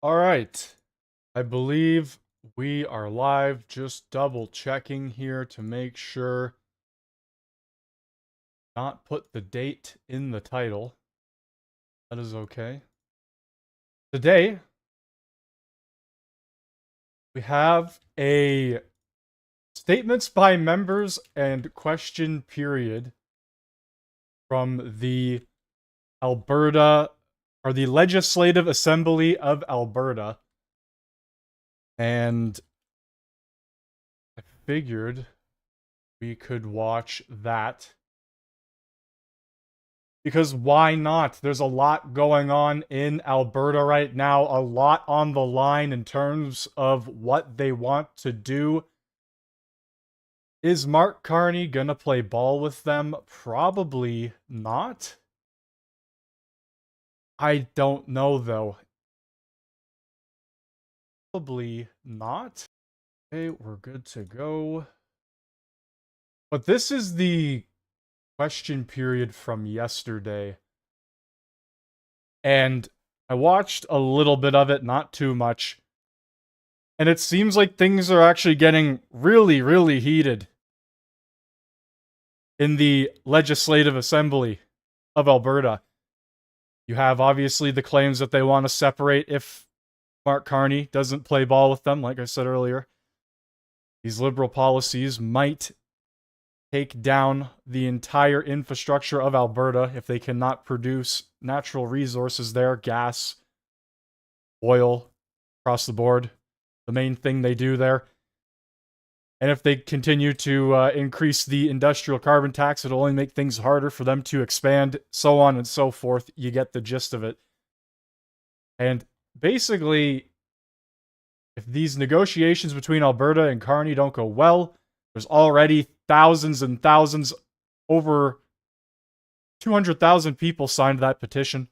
All right. I believe we are live. Just double checking here to make sure. Not put the date in the title. That is okay. Today, we have a statements by members and question period from the Alberta, or the Legislative Assembly of Alberta. And I figured we could watch that. Because why not? There's a lot going on in Alberta right now, a lot on the line in terms of what they want to do. Is Mark Carney gonna play ball with them? Probably not. I don't know though. Probably not. Okay, we're good to go. But this is the question period from yesterday. And I watched a little bit of it, not too much. And it seems like things are actually getting really, really heated in the Legislative Assembly of Alberta. You have obviously the claims that they want to separate if Mark Carney doesn't play ball with them, like I said earlier. These liberal policies might take down the entire infrastructure of Alberta if they cannot produce natural resources there, gas, oil, across the board. The main thing they do there. And if they continue to increase the industrial carbon tax, it'll only make things harder for them to expand, so on and so forth. You get the gist of it. And basically, if these negotiations between Alberta and Carney don't go well, there's already thousands and thousands, over 200,000 people signed that petition.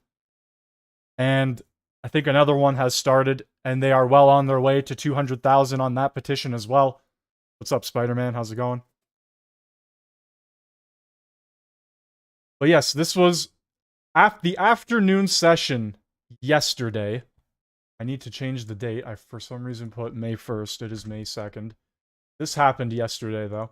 And I think another one has started, and they are well on their way to 200,000 on that petition as well. What's up, Spider-Man? How's it going? But yes, this was the afternoon session yesterday. I need to change the date. I, for some reason, put May 1st. It is May 2nd. This happened yesterday, though.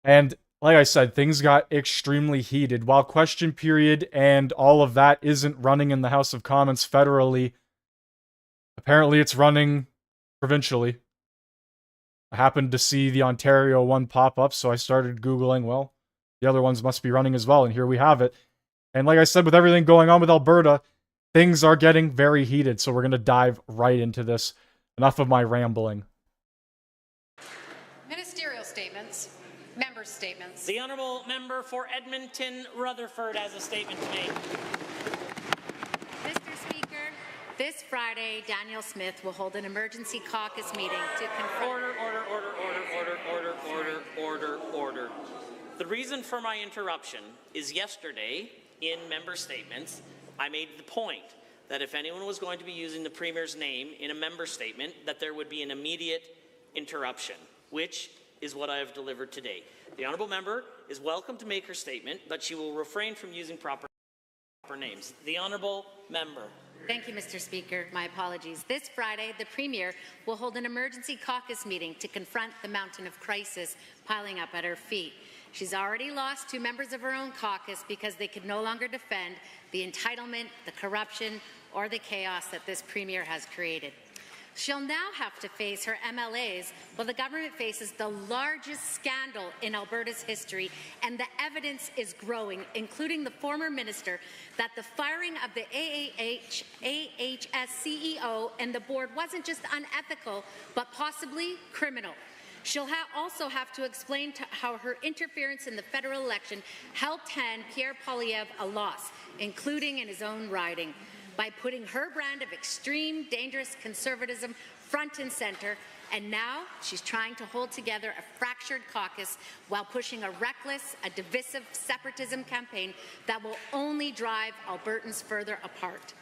And like I said, things got extremely heated. While question period and all of that isn't running in the House of Commons federally, apparently it's running provincially. I happened to see the Ontario one pop up, so I started Googling, well, the other ones must be running as well, and here we have it. And like I said, with everything going on with Alberta, things are getting very heated, so we're going to dive right into this. Enough of my rambling. Ministerial statements. Member statements. The Honourable Member for Edmonton Rutherford has a statement to make. Mr. Speaker, this Friday, Daniel Smith will hold an emergency caucus meeting to confront... Order. The reason for my interruption is yesterday, in member statements, I made the point that if anyone was going to be using the Premier's name in a member statement, that there would be an immediate interruption, which is what I have delivered today. The Honourable Member is welcome to make her statement, but she will refrain from using proper names. The Honourable Member. Thank you, Mr. Speaker. My apologies. This Friday, the Premier will hold an emergency caucus meeting to confront the mountain of crisis piling up at her feet. She's already lost 2 members of her own caucus because they could no longer defend the entitlement, the corruption, or the chaos that this Premier has created. She'll now have to face her MLAs while the government faces the largest scandal in Alberta's history, and the evidence is growing, including the former minister, that the firing of the AHS CEO and the board wasn't just unethical, but possibly criminal. She'll also have to explain how her interference in the federal election helped hand Pierre Poilievre a loss, including in his own riding, by putting her brand of extreme, dangerous conservatism front and centre. And now she's trying to hold together a fractured caucus while pushing a reckless, a divisive separatism campaign that will only drive Albertans further apart.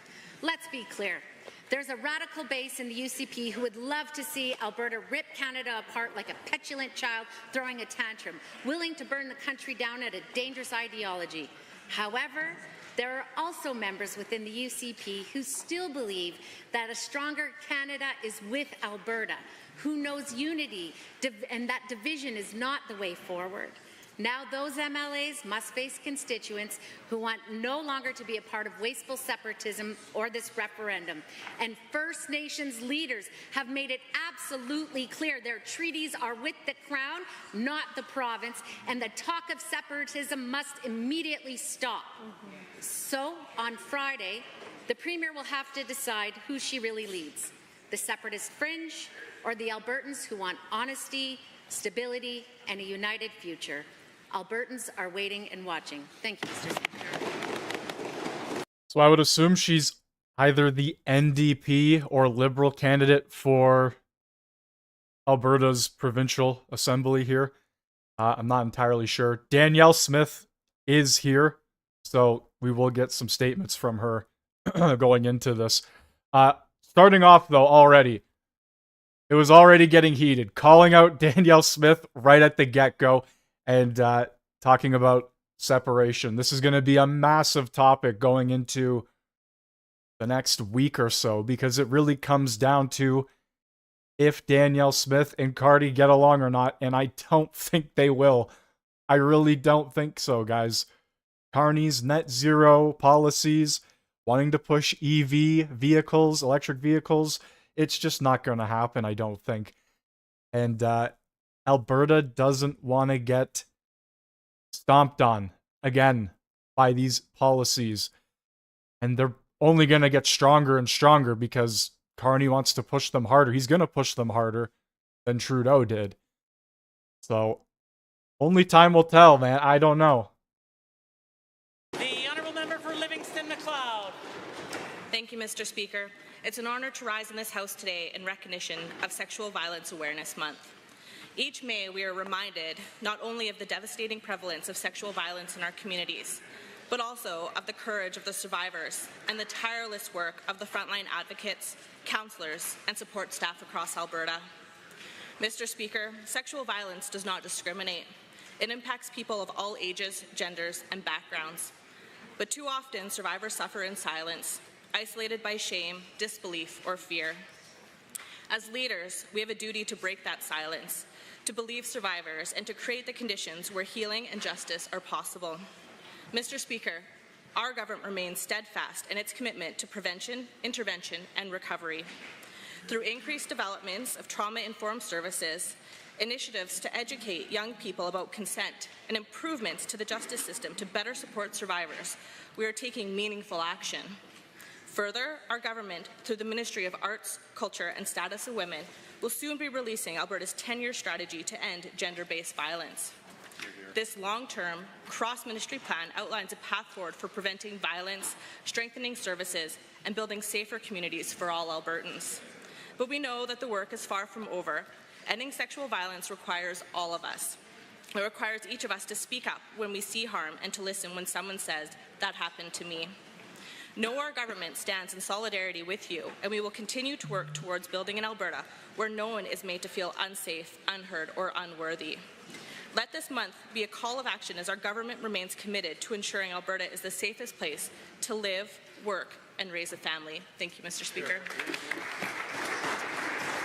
Let's be clear. There's a radical base in the UCP who would love to see Alberta rip Canada apart like a petulant child throwing a tantrum, willing to burn the country down at a dangerous ideology. However, There are also members within the UCP who still believe that a stronger Canada is with Alberta, who knows unity and that division is not the way forward. Now those MLAs must face constituents who want no longer to be a part of wasteful separatism or this referendum. And First Nations leaders have made it absolutely clear their treaties are with the Crown, not the province, and the talk of separatism must immediately stop. So on Friday, the Premier will have to decide who she really leads, the separatist fringe or the Albertans who want honesty, stability, and a united future. Albertans are waiting and watching. Thank you, Mr. Speaker. So I would assume she's either the NDP or Liberal candidate for Alberta's provincial assembly here. I'm not entirely sure. Danielle Smith is here, so we will get some statements from her going into this. Starting off, though, already, it was already getting heated. Calling out Danielle Smith right at the get-go and talking about separation. This is going to be a massive topic going into the next week or so, because it really comes down to if Danielle Smith and Cardi get along or not, and I don't think they will. I really don't think so, guys. Carney's net zero policies, wanting to push EV vehicles, electric vehicles, it's just not going to happen, I don't think. And Alberta doesn't want to get stomped on again by these policies. And they're only going to get stronger and stronger because Carney wants to push them harder. He's going to push them harder than Trudeau did. So, only time will tell, man. I don't know. The Honourable Member for Livingston-McLeod. Thank you, Mr. Speaker. It's an honour to rise in this House today in recognition of Sexual Violence Awareness Month. Each May, we are reminded not only of the devastating prevalence of sexual violence in our communities, but also of the courage of the survivors and the tireless work of the frontline advocates, counsellors, and support staff across Alberta. Mr. Speaker, sexual violence does not discriminate. It impacts people of all ages, genders, and backgrounds. But too often, survivors suffer in silence, isolated by shame, disbelief, or fear. As leaders, we have a duty to break that silence, to believe survivors, and to create the conditions where healing and justice are possible. Mr. Speaker, our government remains steadfast in its commitment to prevention, intervention, and recovery. Through increased developments of trauma-informed services, initiatives to educate young people about consent, and improvements to the justice system to better support survivors, we are taking meaningful action. Further, our government, through the Ministry of Arts, Culture and Status of Women, will soon be releasing Alberta's 10-year strategy to end gender-based violence. This long-term, cross-ministry plan outlines a path forward for preventing violence, strengthening services, and building safer communities for all Albertans. But we know that the work is far from over. Ending sexual violence requires all of us. It requires each of us to speak up when we see harm and to listen when someone says, "That happened to me." Know our government stands in solidarity with you, and we will continue to work towards building an Alberta where no one is made to feel unsafe, unheard, or unworthy. Let this month be a call of action as our government remains committed to ensuring Alberta is the safest place to live, work, and raise a family. Thank you, Mr. Speaker.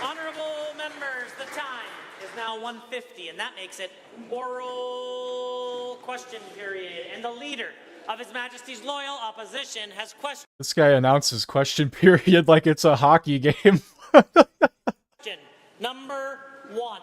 Honourable members, the time is now 1:50, and that makes it oral question period. And the Leader of His Majesty's Loyal Opposition has questioned. This guy announces question period like it's a hockey game. Question number 1.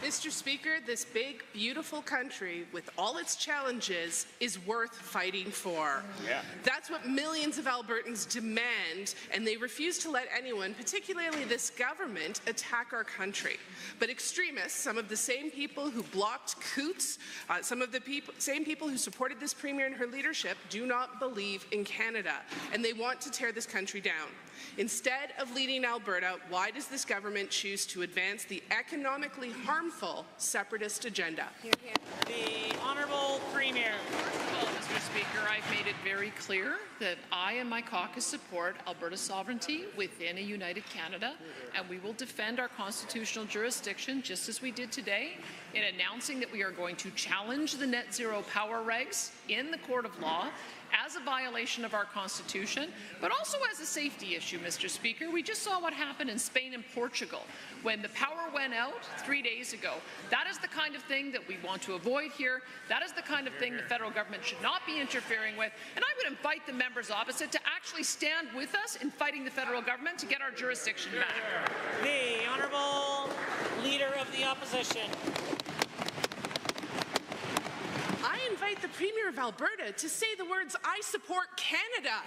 Mr. Speaker, this big, beautiful country, with all its challenges, is worth fighting for. Yeah. That's what millions of Albertans demand, and they refuse to let anyone, particularly this government, attack our country. But extremists, some of the same people who blocked Coots, some of the same people who supported this Premier and her leadership, do not believe in Canada, and they want to tear this country down. Instead of leading Alberta, why does this government choose to advance the economically harmful harmful separatist agenda. The Honourable Premier. Well, Mr. Speaker, I've made it very clear that I and my caucus support Alberta's sovereignty within a united Canada, and we will defend our constitutional jurisdiction just as we did today in announcing that we are going to challenge the net zero power regs in the court of law as a violation of our Constitution, but also as a safety issue, Mr. Speaker. We just saw what happened in Spain and Portugal when the power went out 3 days ago. That is the kind of thing that we want to avoid here. That is the kind of thing the federal government should not be interfering with. And I would invite the members opposite to actually stand with us in fighting the federal government to get our jurisdiction back. The Honourable Leader of the Opposition. I invite the Premier of Alberta to say the words, "I support Canada."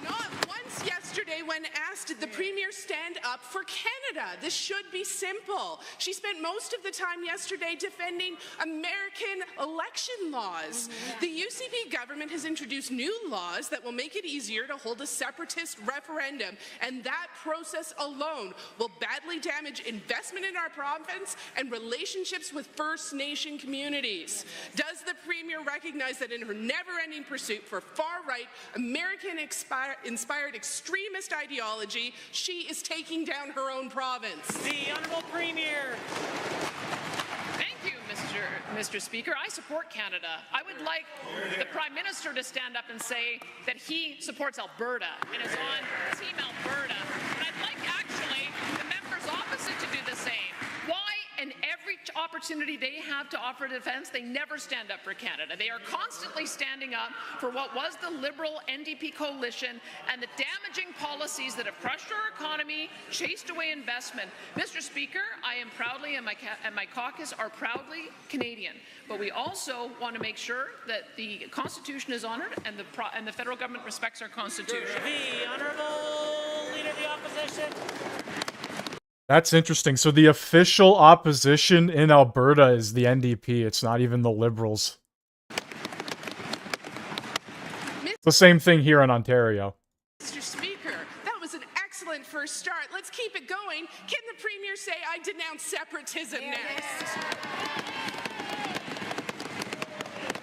Not once yesterday when asked, did the Premier stand up for Canada? This should be simple. She spent most of the time yesterday defending American election laws. The UCP government has introduced new laws that will make it easier to hold a separatist referendum, and that process alone will badly damage investment in our province and relationships with First Nation communities. Does the Premier recognize that in her never-ending pursuit for far-right, American-inspired extremist ideology, she is taking down her own province? The Honourable Premier. Thank you, Mr. Speaker. I support Canada. I would like the Prime Minister to stand up and say that he supports Alberta and is on Team Alberta. And I'd like actually the members opposite to do the same. Why, in every opportunity they have to offer defense, they never stand up for Canada? They are constantly standing up for what was the Liberal NDP coalition and the damaging policies that have crushed our economy, chased away investment. Mr. Speaker, I am proudly, and my caucus are proudly Canadian, but we also want to make sure that the Constitution is honoured and the federal government respects our Constitution. The Honourable Leader of the Opposition. That's interesting. So the official opposition in Alberta is the NDP. It's not even the Liberals. It's the same thing here in Ontario. Mr. Speaker, that was an excellent first start. Let's keep it going. Can the Premier say, "I denounce separatism" next?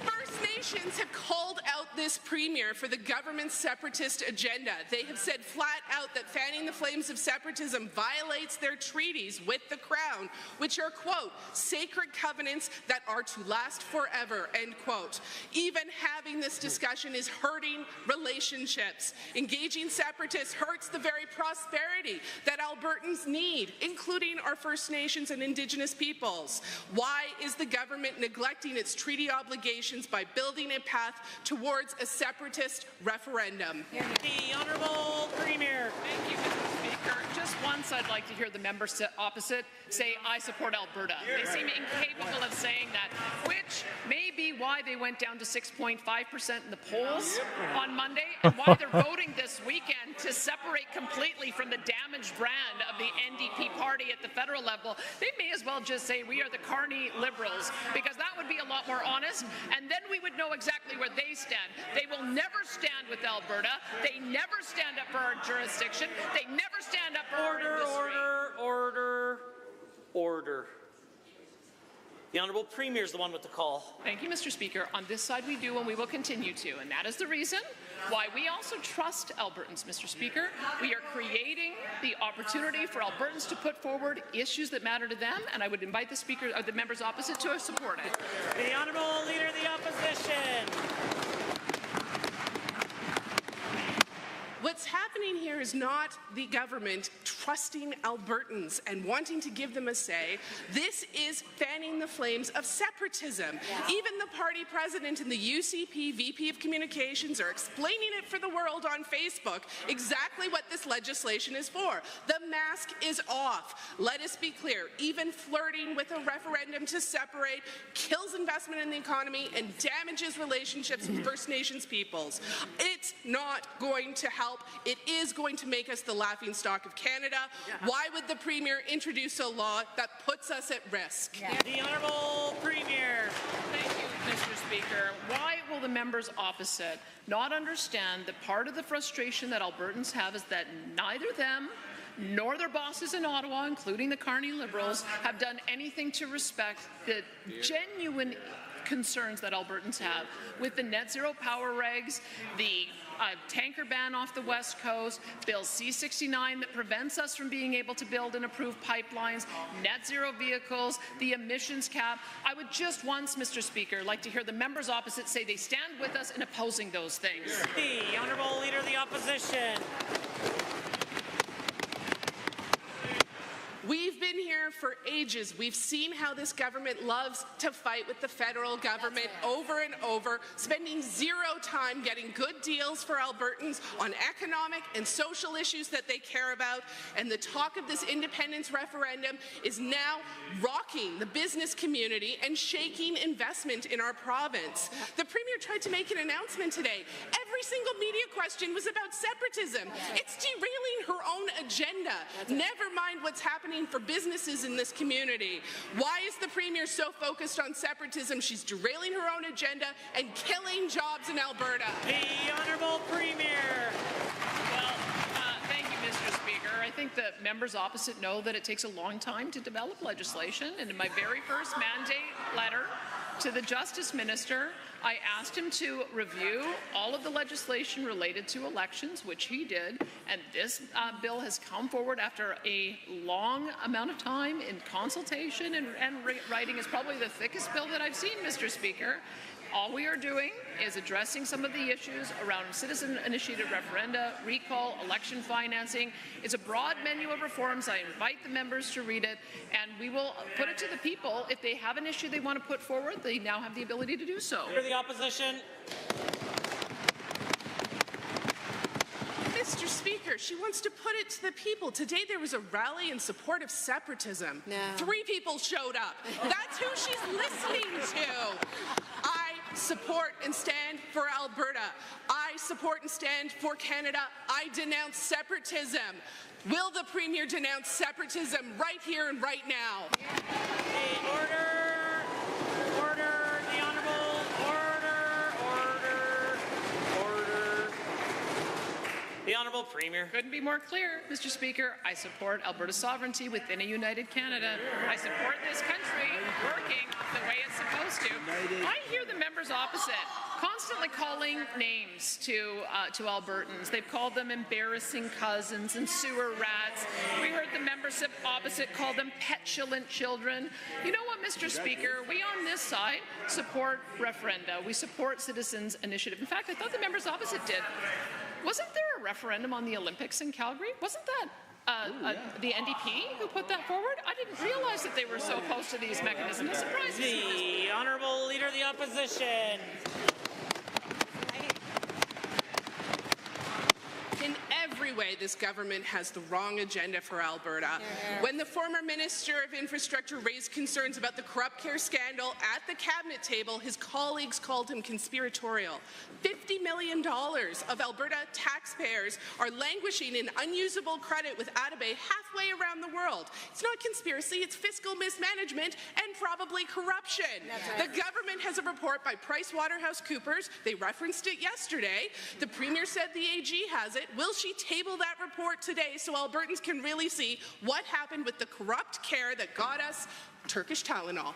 First Nations have called out this Premier for the government's separatist agenda. They have said flat out that fanning the flames of separatism violates their treaties with the Crown, which are, quote, "sacred covenants that are to last forever," end quote. Even having this discussion is hurting relationships. Engaging separatists hurts the very prosperity that Albertans need, including our First Nations and Indigenous peoples. Why is the government neglecting its treaty obligations by building a path towards a separatist referendum? The Honourable Premier. Thank you, Mr. Speaker. Just once I'd like to hear the members opposite say, "I support Alberta." They seem incapable of saying that, which may be why they went down to 6.5% in the polls on Monday, and why they're voting this weekend to separate completely from the damaged brand of the NDP party at the federal level. They may as well just say, "We are the Carney Liberals," because that would be a lot more honest, and then we would know exactly where they stand. They will never stand with Alberta. They never stand up for our jurisdiction. They never stand up for our industry. Order. The Honourable Premier is the one with the call. Thank you, Mr. Speaker. On this side we do, and we will continue to, and that is the reason why we also trust Albertans, Mr. Speaker. We are creating the opportunity for Albertans to put forward issues that matter to them, and I would invite the Speaker, or the members opposite, to support it. The Honourable Leader of the Opposition. What's happening here is not the government trusting Albertans and wanting to give them a say. This is fanning the flames of separatism. Even the party president and the UCP VP of Communications are explaining it for the world on Facebook exactly what this legislation is for. The mask is off. Let us be clear, even flirting with a referendum to separate kills investment in the economy and damages relationships with First Nations peoples. It's not going to help. It is going to make us the laughingstock of Canada. Why would the Premier introduce a law that puts us at risk? The Honourable Premier. Thank you, Mr. Speaker. Why will the members opposite not understand that part of the frustration that Albertans have is that neither them nor their bosses in Ottawa, including the Carney Liberals, have done anything to respect the genuine concerns that Albertans have with the net zero power regs, the tanker ban off the West Coast, Bill C-69 that prevents us from being able to build and approve pipelines, net zero vehicles, the emissions cap. I would just once, Mr. Speaker, like to hear the members opposite say they stand with us in opposing those things. The Honourable Leader of the Opposition. We've been here for ages. We've seen how this government loves to fight with the federal government over and over, spending zero time getting good deals for Albertans on economic and social issues that they care about. And the talk of this independence referendum is now rocking the business community and shaking investment in our province. The Premier tried to make an announcement today. Every single media question was about separatism. It's derailing her own agenda. Never mind what's happening for businesses in this community. Why is the Premier so focused on separatism? She's derailing her own agenda and killing jobs in Alberta. The Honourable Premier. Well, thank you, Mr. Speaker. I think the members opposite know that it takes a long time to develop legislation, and in my very first mandate letter to the Justice Minister, I asked him to review all of the legislation related to elections, which he did, and this bill has come forward after a long amount of time in consultation and writing. Is probably the thickest bill that I've seen, Mr. Speaker. All we are doing is addressing some of the issues around citizen-initiated referenda, recall, election financing. It's a broad menu of reforms. I invite the members to read it, and we will put it to the people. If they have an issue they want to put forward, they now have the ability to do so. For the Opposition. Mr. Speaker, she wants to put it to the people. Today there was a rally in support of separatism. No. 3 people showed up. That's who she's listening to. I support and stand for Alberta. I support and stand for Canada. I denounce separatism. Will the Premier denounce separatism right here and right now? Order! Order! The Honourable! Order! The Honourable Premier. Couldn't be more clear, Mr. Speaker. I support Alberta's sovereignty within a united Canada. I support this country working the way it's supposed to. I hear the members opposite constantly calling names to Albertans. They've called them embarrassing cousins and sewer rats. We heard the members opposite call them petulant children. You know what, Mr. Speaker? We on this side support referenda. We support citizens' initiative. In fact, I thought the members opposite did. Wasn't there a referendum on the Olympics in Calgary? Wasn't that the NDP who put that forward? I didn't realize that they were so opposed to these mechanisms. It surprises me. The Honourable Leader of the Opposition. In every way, this government has the wrong agenda for Alberta. When the former Minister of Infrastructure raised concerns about the corrupt care scandal at the cabinet table, his colleagues called him conspiratorial. $50 million of Alberta taxpayers are languishing in unusable credit with Atabay halfway around the world. It's not conspiracy, it's fiscal mismanagement and probably corruption. The government has a report by PricewaterhouseCoopers. They referenced it yesterday. The Premier said the AG has it. Will she table that report today so Albertans can really see what happened with the corrupt care that got us Turkish Tylenol?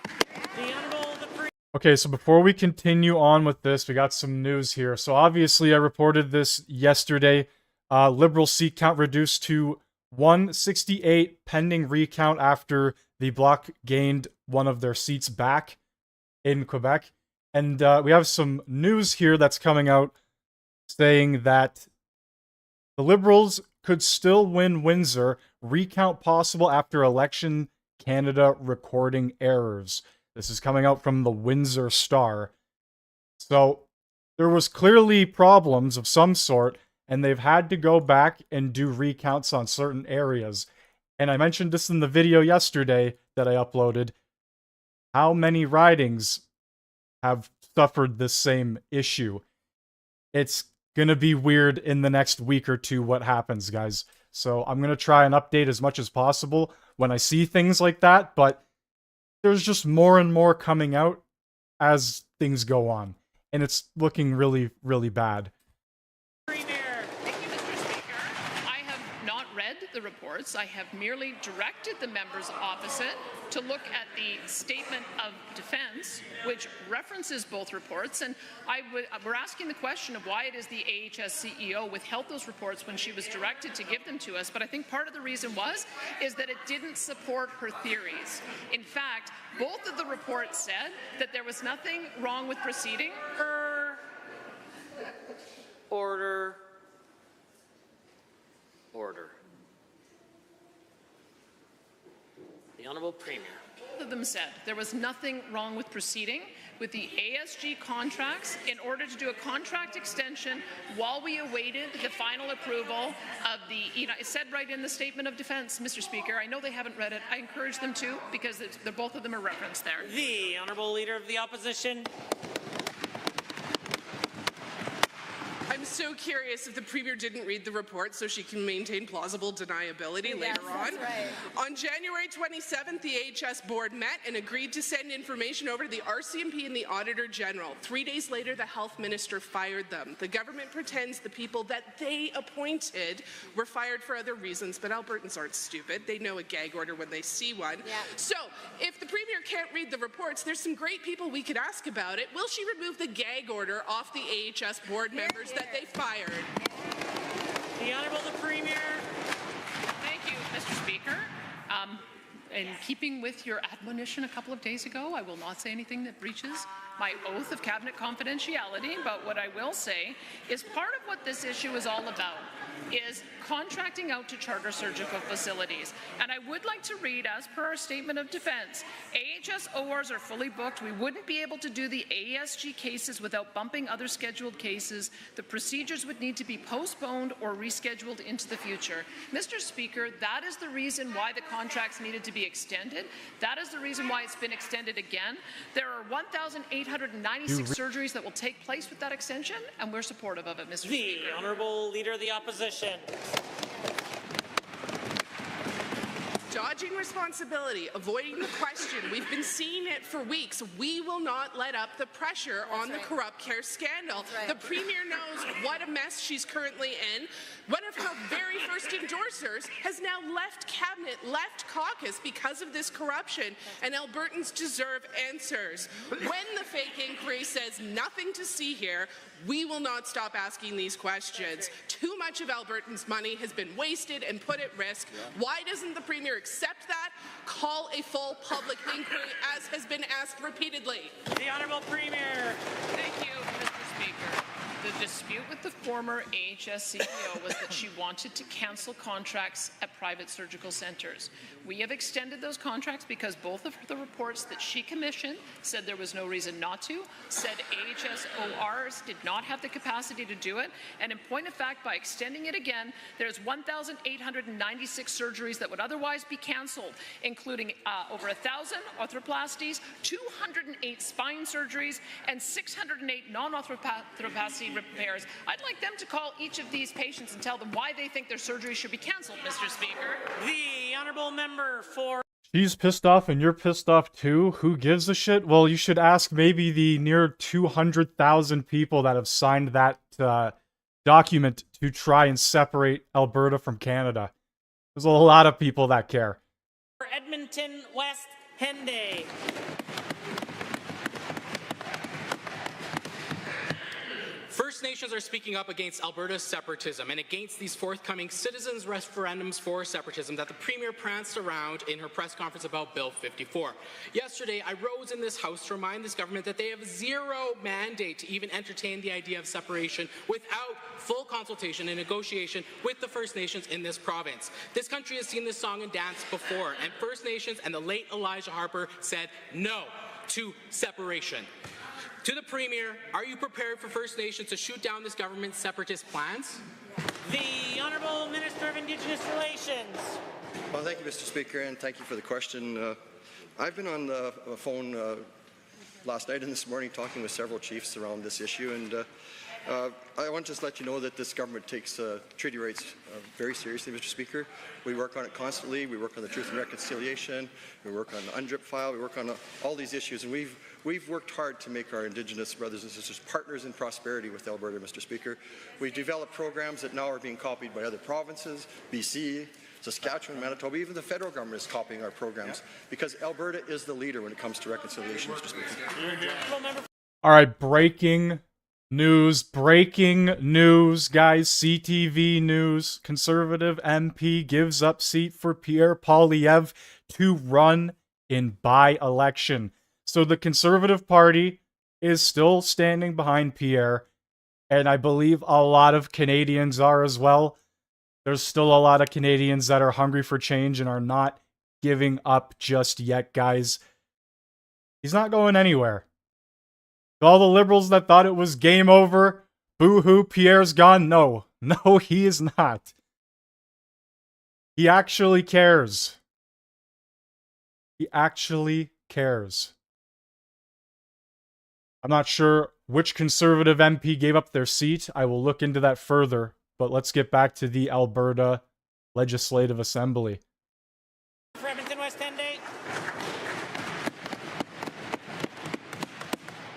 The Honourable Okay, so before we continue on with this, we got some news here. So obviously I reported this yesterday. Liberal seat count reduced to 168 pending recount after the Bloc gained one of their seats back in Quebec. And we have some news here that's coming out saying that the Liberals could still win Windsor, recount possible after election Canada recording errors. This is coming out from the Windsor Star. So there was clearly problems of some sort, and they've had to go back and do recounts on certain areas. And I mentioned this in the video yesterday that I uploaded. How many ridings have suffered this same issue? It's gonna be weird in the next week or two what happens, guys. So I'm gonna try and update as much as possible when I see things like that, but there's just more and more coming out as things go on, and it's looking really, really bad. Thank you, Mr. Speaker. I have not read the reports. I have merely directed the members opposite to look at the statement of defense, which references both reports. And we're asking the question of why it is the AHS CEO withheld those reports when she was directed to give them to us. But I think part of the reason is that it didn't support her theories. In fact, both of the reports said that there was nothing wrong with proceeding. Order. Order. The Honourable Premier. Both of them said there was nothing wrong with proceeding with the ASG contracts in order to do a contract extension while we awaited the final approval of the, it said right in the statement of defense, Mr. Speaker. I know they haven't read it. I encourage them to, because both of them are referenced there. The Honourable Leader of the Opposition. I'm so curious if the Premier didn't read the report so she can maintain plausible deniability later on. Right. On January 27th, the AHS board met and agreed to send information over to the RCMP and the Auditor General. 3 days later, the Health Minister fired them. The government pretends the people that they appointed were fired for other reasons, but Albertans aren't stupid. They know a gag order when they see one. Yeah. So, if the Premier can't read the reports, there's some great people we could ask about it. Will she remove the gag order off the AHS board members that they fired? The Honourable the Premier. Thank you, Mr. Speaker. In keeping with your admonition a couple of days ago, I will not say anything that breaches my oath of cabinet confidentiality, but what I will say is part of what this issue is all about is contracting out to charter surgical facilities. And I would like to read, as per our statement of defense, AHS ORs are fully booked. We wouldn't be able to do the ASG cases without bumping other scheduled cases. The procedures would need to be postponed or rescheduled into the future. Mr. Speaker, that is the reason why the contracts needed to be extended. That is the reason why it's been extended again. There are 1,896 surgeries that will take place with that extension, and we're supportive of it, Mr. Speaker. The Honourable Leader of the Opposition. Dodging responsibility, avoiding the question. We've been seeing it for weeks. We will not let up the pressure on the corrupt care scandal. The Premier knows what a mess she's currently in. One of her very first endorsers has now left cabinet, left caucus because of this corruption, and Albertans deserve answers. When the fake inquiry says nothing to see here, we will not stop asking these questions. Too much of Albertans' money has been wasted and put at risk. Why doesn't the Premier accept that? Call a full public inquiry, as has been asked repeatedly. The Honourable Premier. Thank you, Mr. Speaker. The dispute with the former AHS CEO was that she wanted to cancel contracts at private surgical centres. We have extended those contracts because both of the reports that she commissioned said there was no reason not to, said AHS ORs did not have the capacity to do it, and in point of fact, by extending it again, there's 1,896 surgeries that would otherwise be cancelled, including over 1,000 arthroplasties, 208 spine surgeries, and 608 non-arthroplasty repairs. I'd like them to call each of these patients and tell them why they think their surgery should be cancelled, Mr. Speaker. The Honourable Member for... She's pissed off and you're pissed off too? Who gives a shit? Well, you should ask maybe the near 200,000 people that have signed that document to try and separate Alberta from Canada. There's a lot of people that care. For Edmonton West Henday. First Nations are speaking up against Alberta's separatism and against these forthcoming citizens' referendums for separatism that the Premier pranced around in her press conference about Bill 54. Yesterday, I rose in this House to remind this government that they have zero mandate to even entertain the idea of separation without full consultation and negotiation with the First Nations in this province. This country has seen this song and dance before, and First Nations and the late Elijah Harper said no to separation. To the Premier, are you prepared for First Nations to shoot down this government's separatist plans? The Honourable Minister of Indigenous Relations. Well, thank you, Mr. Speaker, and thank you for the question. I've been on the phone last night and this morning talking with several chiefs around this issue, and I want to just let you know that this government takes treaty rights very seriously, Mr. Speaker. We work on it constantly. We work on the Truth and Reconciliation. We work on the UNDRIP file. We work on all these issues, and we've worked hard to make our Indigenous brothers and sisters partners in prosperity with Alberta, Mr. Speaker. We've developed programs that now are being copied by other provinces, BC, Saskatchewan, Manitoba, even the federal government is copying our programs because Alberta is the leader when it comes to reconciliation, Mr. Speaker. All right, breaking news, guys. CTV news. Conservative MP gives up seat for Pierre Poilievre to run in by-election. So the Conservative Party is still standing behind Pierre, and I believe a lot of Canadians are as well. There's still a lot of Canadians that are hungry for change and are not giving up just yet, guys. He's not going anywhere. All the liberals that thought it was game over, boo-hoo, Pierre's gone. No, he is not. He actually cares. He actually cares. I'm not sure which Conservative MP gave up their seat. I will look into that further, but let's get back to the Alberta Legislative Assembly.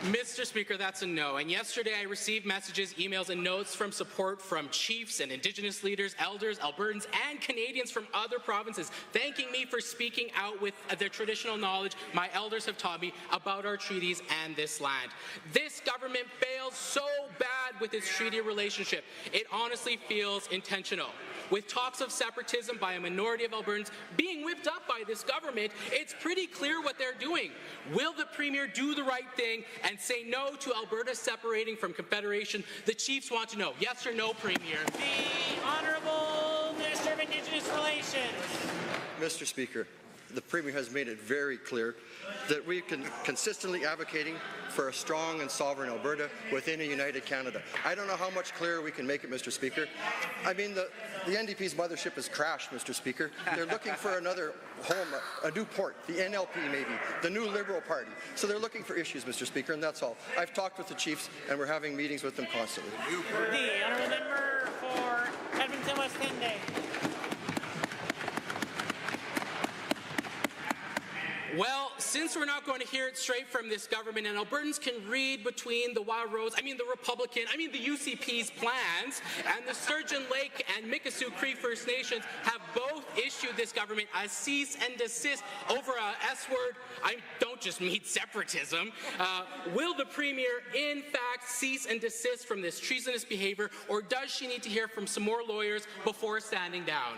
Mr. Speaker, that's a no. And yesterday I received messages, emails, and notes from support from chiefs and Indigenous leaders, elders, Albertans, and Canadians from other provinces, thanking me for speaking out with the traditional knowledge my elders have taught me about our treaties and this land. This government fails so bad with its treaty relationship. It honestly feels intentional. With talks of separatism by a minority of Albertans being whipped up by this government, it's pretty clear what they're doing. Will the Premier do the right thing and say no to Alberta separating from Confederation? The Chiefs want to know. Yes or no, Premier? The Honourable Minister of Indigenous Relations. Mr. Speaker, the Premier has made it very clear that we can consistently advocating for a strong and sovereign Alberta within a united Canada. I don't know how much clearer we can make it, Mr. Speaker. I mean, the NDP's mothership has crashed, Mr. Speaker. They're looking for another home, a new port, the NLP maybe, the new Liberal Party. So they're looking for issues, Mr. Speaker, and that's all. I've talked with the Chiefs, and we're having meetings with them constantly. The Honourable Member for Edmonton West Henday. Well, since we're not going to hear it straight from this government, and Albertans can read between the wild roads, the UCP's plans, and the Sturgeon Lake and Mikisew Cree First Nations have both issued this government a cease and desist over a S-word. I don't just mean separatism. Will the Premier, in fact, cease and desist from this treasonous behavior, or does she need to hear from some more lawyers before standing down?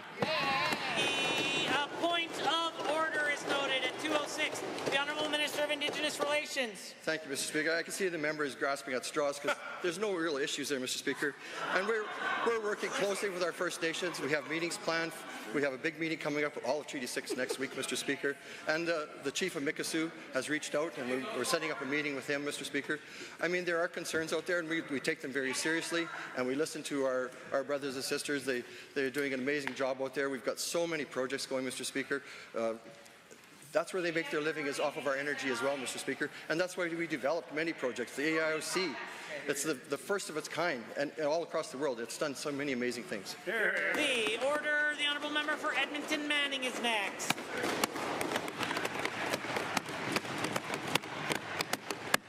The point of order is noted at 2:06. The Honourable Minister of Indigenous Relations. Thank you, Mr. Speaker. I can see the members grasping at straws because there's no real issues there, Mr. Speaker. And we're working closely with our First Nations. We have meetings planned. We have a big meeting coming up with all of Treaty 6 next week, Mr. Speaker. And the Chief of Mikisew has reached out, and we're setting up a meeting with him, Mr. Speaker. I mean, there are concerns out there, and we take them very seriously, and we listen to our brothers and sisters. They're doing an amazing job out there. We've got so many projects going, Mr. Speaker. That's where they make their living, is off of our energy as well, Mr. Speaker. And that's why we developed many projects. The AIOC, it's the first of its kind, and all across the world. It's done so many amazing things. The order, the Honourable Member for Edmonton Manning is next.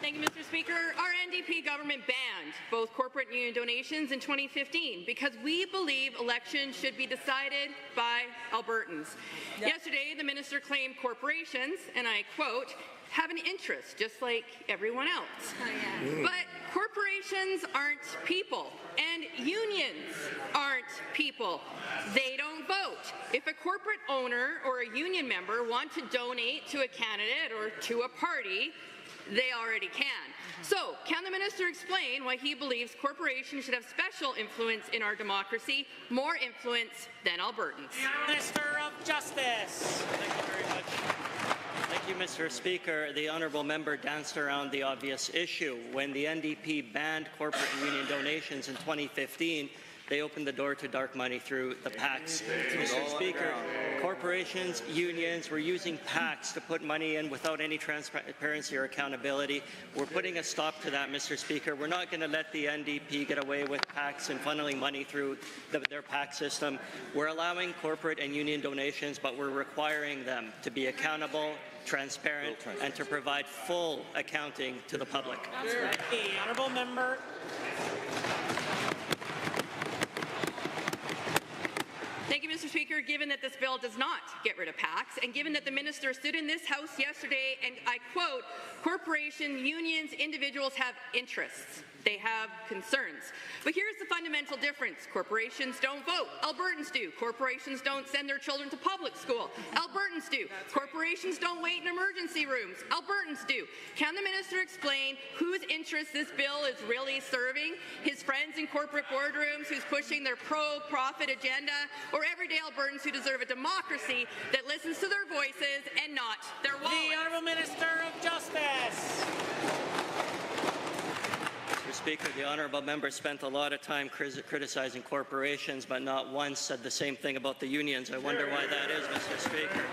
Thank you, Mr. Speaker. Our NDP government banned both corporate and union donations in 2015 because we believe elections should be decided by Albertans. Yep. Yesterday, the minister claimed corporations, and I quote, have an interest just like everyone else. Oh, yeah. But corporations aren't people, and unions aren't people. They don't vote. If a corporate owner or a union member want to donate to a candidate or to a party, they already can. So, can the minister explain why he believes corporations should have special influence in our democracy, more influence than Albertans? Minister of Justice. Thank you very much. Thank you, Mr. Speaker. The honourable member danced around the obvious issue. When the NDP banned corporate and union donations in 2015, they opened the door to dark money through the PACs. Mr. Speaker, corporations, unions, were using PACs to put money in without any transparency or accountability. We're putting a stop to that, Mr. Speaker. We're not going to let the NDP get away with PACs and funneling money through their PAC system. We're allowing corporate and union donations, but we're requiring them to be accountable, transparent, and to provide full accounting to the public. The honourable member. Thank you, Mr. Speaker. Given that this bill does not get rid of PACs, and given that the minister stood in this House yesterday and I quote, corporations, unions, individuals have interests. They have concerns. But here's the fundamental difference. Corporations don't vote. Albertans do. Corporations don't send their children to public school. Albertans do. Corporations don't wait in emergency rooms. Albertans do. Can the minister explain whose interests this bill is really serving? His friends in corporate boardrooms who's pushing their pro-profit agenda, or everyday Albertans who deserve a democracy that listens to their voices and not their wallets? The Honourable Minister of Justice. Mr. Speaker, the honourable member spent a lot of time criticizing corporations, but not once said the same thing about the unions. I wonder why that is, Mr. Speaker.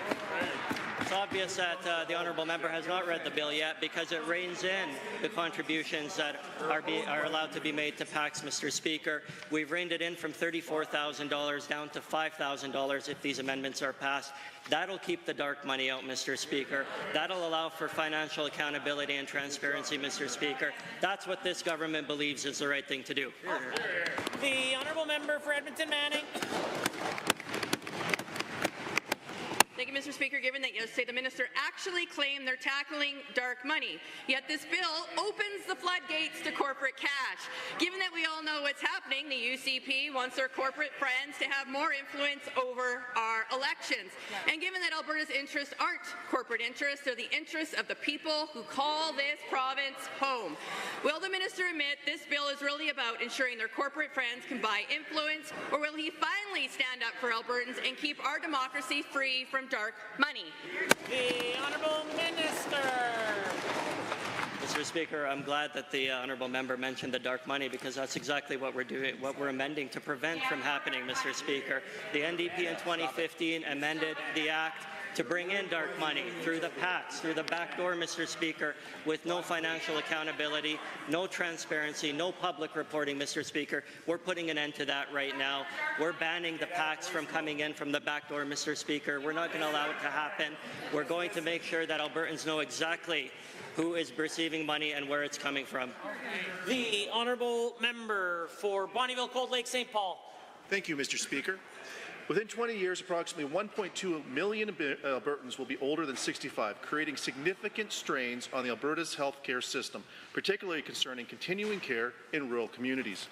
It's obvious that the honourable member has not read the bill yet because it reins in the contributions that are allowed to be made to PACs, Mr. Speaker. We've reined it in from $34,000 down to $5,000 if these amendments are passed. That'll keep the dark money out, Mr. Speaker. That'll allow for financial accountability and transparency, Mr. Speaker. That's what this government believes is the right thing to do. The honourable member for Edmonton Manning. Thank you, Mr. Speaker. Given that yesterday the minister actually claimed they're tackling dark money, yet this bill opens the floodgates to corporate cash. Given that we all know what's happening, the UCP wants their corporate friends to have more influence over our elections. And given that Alberta's interests aren't corporate interests, they're the interests of the people who call this province home. Will the minister admit this bill is really about ensuring their corporate friends can buy influence, or will he finally stand up for Albertans and keep our democracy free from dark money? The Honourable Minister. Mr. Speaker, I'm glad that the honourable member mentioned the dark money because that's exactly what we're doing, what we're amending to prevent from happening, Mr. Speaker. The NDP in 2015 amended the Act to bring in dark money through the PACs, through the back door, Mr. Speaker, with no financial accountability, no transparency, no public reporting, Mr. Speaker. We're putting an end to that right now. We're banning the PACs from coming in from the back door, Mr. Speaker. We're not going to allow it to happen. We're going to make sure that Albertans know exactly who is receiving money and where it's coming from. The honourable member for Bonnyville, Cold Lake, St. Paul. Thank you, Mr. Speaker. Within 20 years, approximately 1.2 million Albertans will be older than 65, creating significant strains on the Alberta's healthcare system, particularly concerning continuing care in rural communities.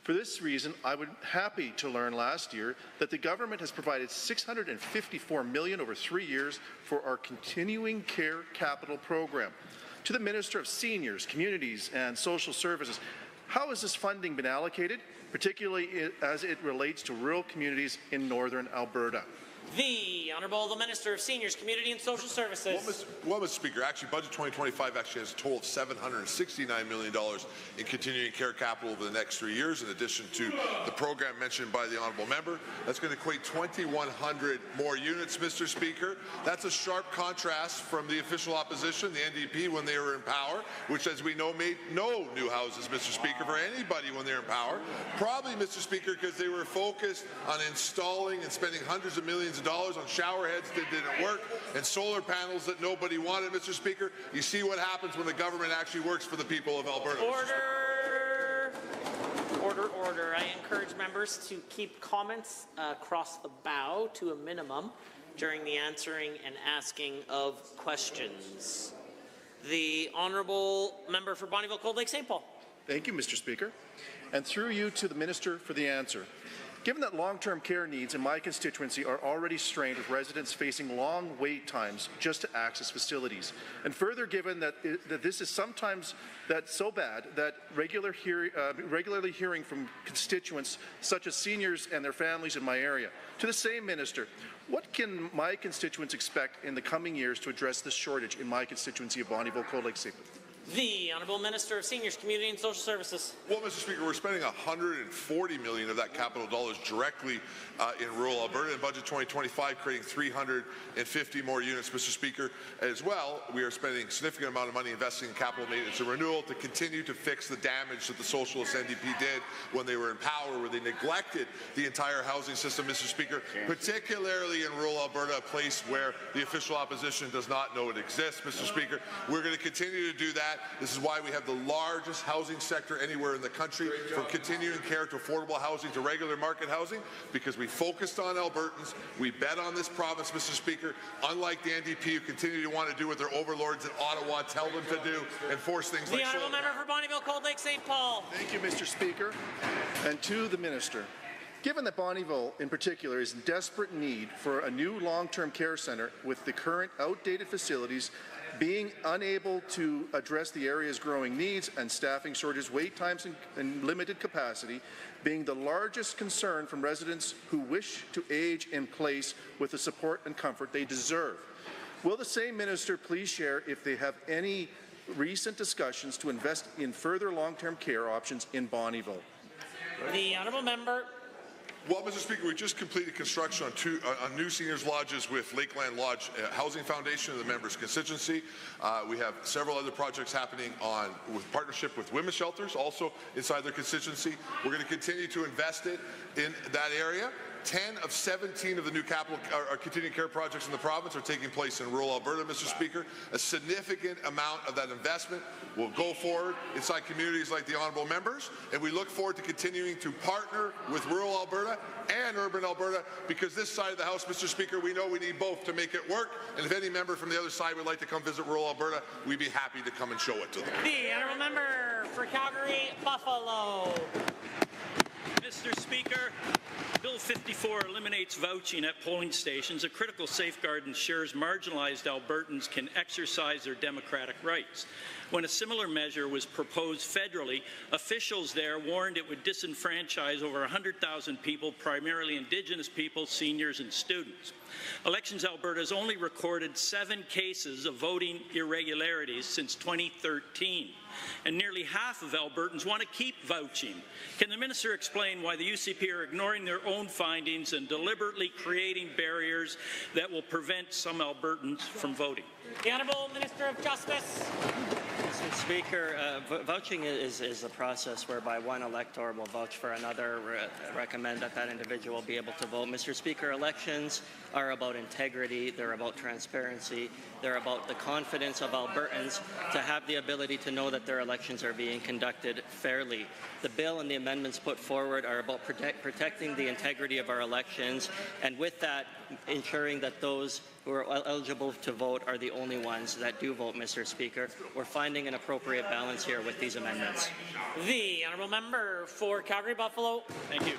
For this reason, I was happy to learn last year that the government has provided $654 million over 3 years for our continuing care capital program. To the Minister of Seniors, Communities and Social Services, how has this funding been allocated, particularly as it relates to rural communities in northern Alberta? The Honourable the Minister of Seniors, Community and Social Services. Well, Mr. Speaker, actually, Budget 2025 actually has a total of $769 million in continuing care capital over the next 3 years, in addition to the program mentioned by the Honourable Member. That's going to equate 2,100 more units, Mr. Speaker. That's a sharp contrast from the official opposition, the NDP, when they were in power, which, as we know, made no new houses, Mr. Speaker, for anybody when they were in power. Probably, Mr. Speaker, because they were focused on installing and spending hundreds of millions of dollars on shower heads that didn't work and solar panels that nobody wanted, Mr. Speaker. You see what happens when the government actually works for the people of Alberta. Order. Order, order. I encourage members to keep comments across the bow to a minimum during the answering and asking of questions. The Honourable Member for Bonnyville, Cold Lake, St. Paul. Thank you, Mr. Speaker. And through you to the Minister for the answer. Given that long-term care needs in my constituency are already strained with residents facing long wait times just to access facilities, and further given that, this is sometimes so bad that regularly hearing from constituents such as seniors and their families in my area, to the same minister, what can my constituents expect in the coming years to address this shortage in my constituency of Bonnyville, Cold Lake, St. Paul? The Honourable Minister of Seniors, Community and Social Services. Well, Mr. Speaker, we're spending $140 million of that capital dollars directly in rural Alberta in Budget 2025, creating 350 more units, Mr. Speaker. As well, we are spending a significant amount of money investing in capital maintenance and renewal to continue to fix the damage that the Socialist NDP did when they were in power, where they neglected the entire housing system, Mr. Speaker, particularly in rural Alberta, a place where the official opposition does not know it exists, Mr. Speaker. We're going to continue to do that. that. This is why we have the largest housing sector anywhere in the country, from continuing care to affordable housing to regular market housing, because we focused on Albertans. We bet on this province, Mr. Speaker, unlike the NDP who continue to want to do what their overlords in Ottawa tell them to do and force things The like honourable solar. member for Bonnyville, Cold Lake, St. Paul. Thank you, Mr. Speaker. And to the Minister, given that Bonnyville in particular is in desperate need for a new long-term care centre, with the current outdated facilities being unable to address the area's growing needs and staffing shortages, wait times and limited capacity being the largest concern from residents who wish to age in place with the support and comfort they deserve, will the same minister please share if they have any recent discussions to invest in further long-term care options in Bonnyville? The honourable member. Well, Mr. Speaker, we just completed construction on new seniors lodges with Lakeland Lodge Housing Foundation in the members' constituency. We have several other projects happening with partnership with women's shelters, also inside their constituency. We're going to continue to invest in that area. 10 of 17 of the new capital or continuing care projects in the province are taking place in rural Alberta, Mr. Speaker. A significant amount of that investment will go forward inside communities like the honourable members, and we look forward to continuing to partner with rural Alberta and urban Alberta, because this side of the House, Mr. Speaker, we know we need both to make it work, and if any member from the other side would like to come visit rural Alberta, we'd be happy to come and show it to them. The honourable member for Calgary, Buffalo. Mr. Speaker, Bill 54 eliminates vouching at polling stations, a critical safeguard ensures marginalized Albertans can exercise their democratic rights. When a similar measure was proposed federally, officials there warned it would disenfranchise over 100,000 people, primarily Indigenous people, seniors, and students. Elections Alberta has only recorded 7 cases of voting irregularities since 2013, and nearly half of Albertans want to keep vouching. Can the minister explain why the UCP are ignoring their own findings and deliberately creating barriers that will prevent some Albertans from voting? The Honourable Minister of Justice. Mr. Speaker, vouching is a process whereby one elector will vouch for another, recommend that that individual be able to vote. Mr. Speaker, elections are about integrity, they're about transparency, they're about the confidence of Albertans to have the ability to know that their elections are being conducted fairly. The bill and the amendments put forward are about protecting the integrity of our elections, and with that, ensuring that those who are eligible to vote are the only ones that do vote, Mr. Speaker. We're finding an appropriate balance here with these amendments. The honourable member for Calgary Buffalo. Thank you.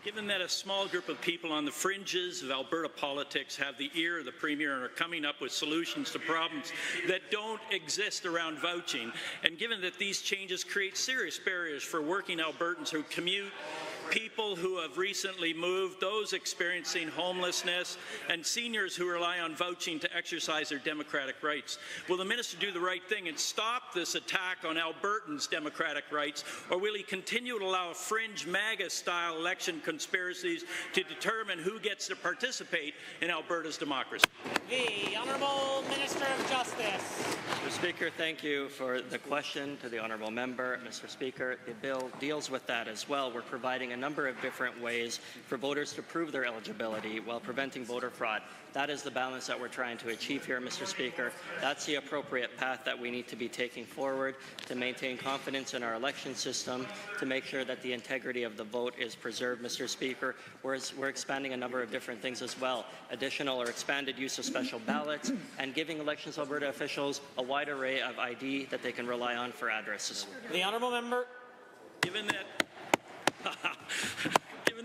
Given that a small group of people on the fringes of Alberta politics have the ear of the Premier and are coming up with solutions to problems that don't exist around vouching, and given that these changes create serious barriers for working Albertans who commute, people who have recently moved, those experiencing homelessness, and seniors who rely on vouching to exercise their democratic rights, will the minister do the right thing and stop this attack on Albertans' democratic rights, or will he continue to allow fringe MAGA-style election conspiracies to determine who gets to participate in Alberta's democracy? The Honourable Minister of Justice. Mr. Speaker, thank you for the question to the honourable member. Mr. Speaker, the bill deals with that as well. We're providing a number of different ways for voters to prove their eligibility while preventing voter fraud. That is the balance that we're trying to achieve here, Mr. Speaker. That's the appropriate path that we need to be taking forward to maintain confidence in our election system, to make sure that the integrity of the vote is preserved, Mr. Speaker. We're expanding a number of different things as well. Additional or expanded use of special ballots, and giving Elections Alberta officials a wide array of ID that they can rely on for addresses. The honourable member. Given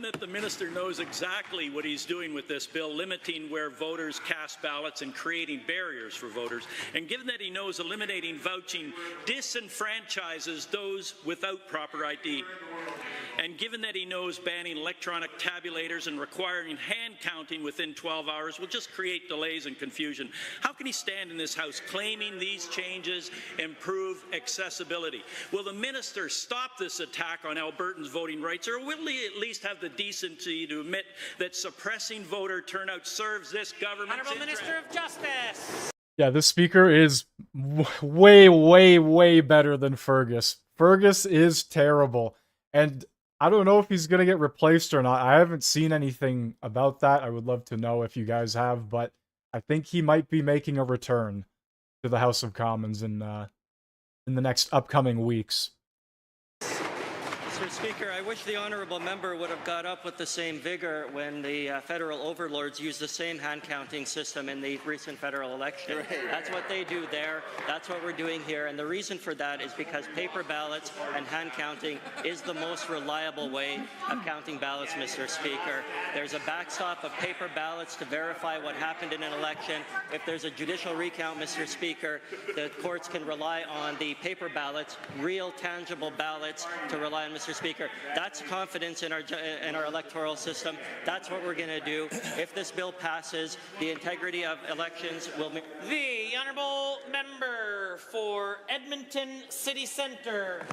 that the minister knows exactly what he's doing with this bill, limiting where voters cast ballots and creating barriers for voters, and given that he knows eliminating vouching disenfranchises those without proper ID, and given that he knows banning electronic tabulators and requiring hand counting within 12 hours will just create delays and confusion, how can he stand in this House claiming these changes improve accessibility? Will the minister stop this attack on Albertans' voting rights, or will he at least have the decency to admit that suppressing voter turnout serves this government's Honourable interest? Minister of Justice. Yeah, this speaker is way, way, way better than Fergus. Fergus is terrible. And I don't know if he's going to get replaced or not. I haven't seen anything about that. I would love to know if you guys have, but I think he might be making a return to the House of Commons in the next upcoming weeks. Mr. Speaker, I wish the honourable member would have got up with the same vigour when the federal overlords used the same hand counting system in the recent federal election. That's what they do there. That's what we're doing here. And the reason for that is because paper ballots and hand counting is the most reliable way of counting ballots, Mr. Speaker. There's a backstop of paper ballots to verify what happened in an election. If there's a judicial recount, Mr. Speaker, the courts can rely on the paper ballots, real tangible ballots, to rely on, Mr. Speaker. That's confidence in our electoral system. That's what we're going to do. If this bill passes, the integrity of elections will... The honourable member for Edmonton City Centre.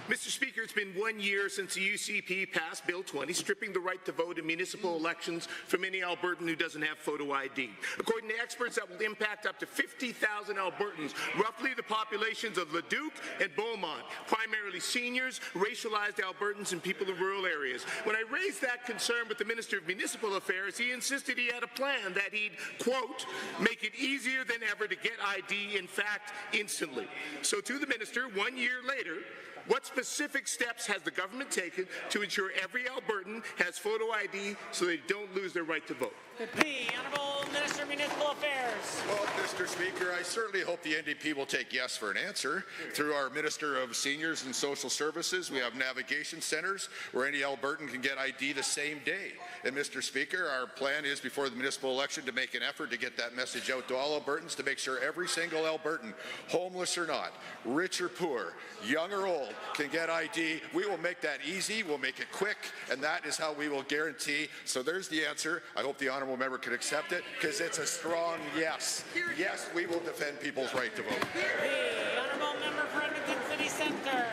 Mr. Speaker, it's been 1 year since the UCP passed Bill 20, stripping the right to vote in municipal elections from any Albertan who doesn't have photo ID. According to experts, that will impact up to 50,000 Albertans, roughly the populations of Leduc and Beaumont, primarily seniors, racialized Albertans, and people in rural areas. When I raised that concern with the Minister of Municipal Affairs, he insisted he had a plan that he'd, quote, make it easier than ever to get ID, in fact, instantly. So to the Minister, 1 year later, what specific steps has the government taken to ensure every Albertan has photo ID so they don't lose their right to vote? The Honourable Minister of Municipal Affairs. Well, Mr. Speaker, I certainly hope the NDP will take yes for an answer. Through our Minister of Seniors and Social Services, we have navigation centres where any Albertan can get ID the same day. And Mr. Speaker, our plan is before the municipal election to make an effort to get that message out to all Albertans to make sure every single Albertan, homeless or not, rich or poor, young or old, can get ID. We will make that easy, we'll make it quick, and that is how we will guarantee. So there's the answer. I hope the honourable member can accept it, because it's a strong yes. Yes, we will defend people's right to vote. The honourable member for Edmonton City Centre.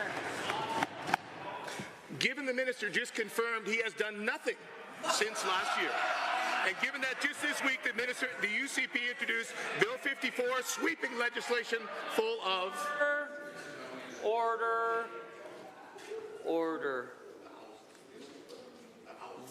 Given the minister just confirmed he has done nothing since last year, and given that just this week the UCP introduced Bill 54, sweeping legislation full of... Order.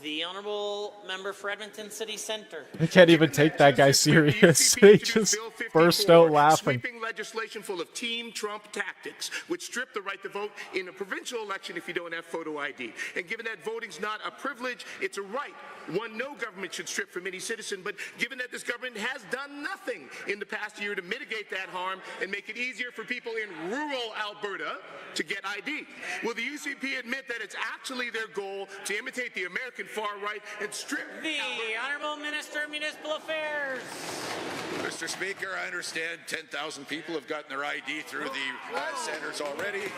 The honourable member for Edmonton City Centre. I can't even take that guy serious. He just burst out laughing. Sweeping legislation full of Team Trump tactics, which strip the right to vote in a provincial election if you don't have photo ID. And given that voting's not a privilege, it's a right, one no government should strip from any citizen. But given that this government has done nothing in the past year to mitigate that harm and make it easier for people in rural Alberta to get ID, will the UCP admit that it's actually their goal to imitate the American far right and strip the Honourable Minister of Municipal Affairs? Mr. Speaker, I understand 10,000 people have gotten their ID through the centres already.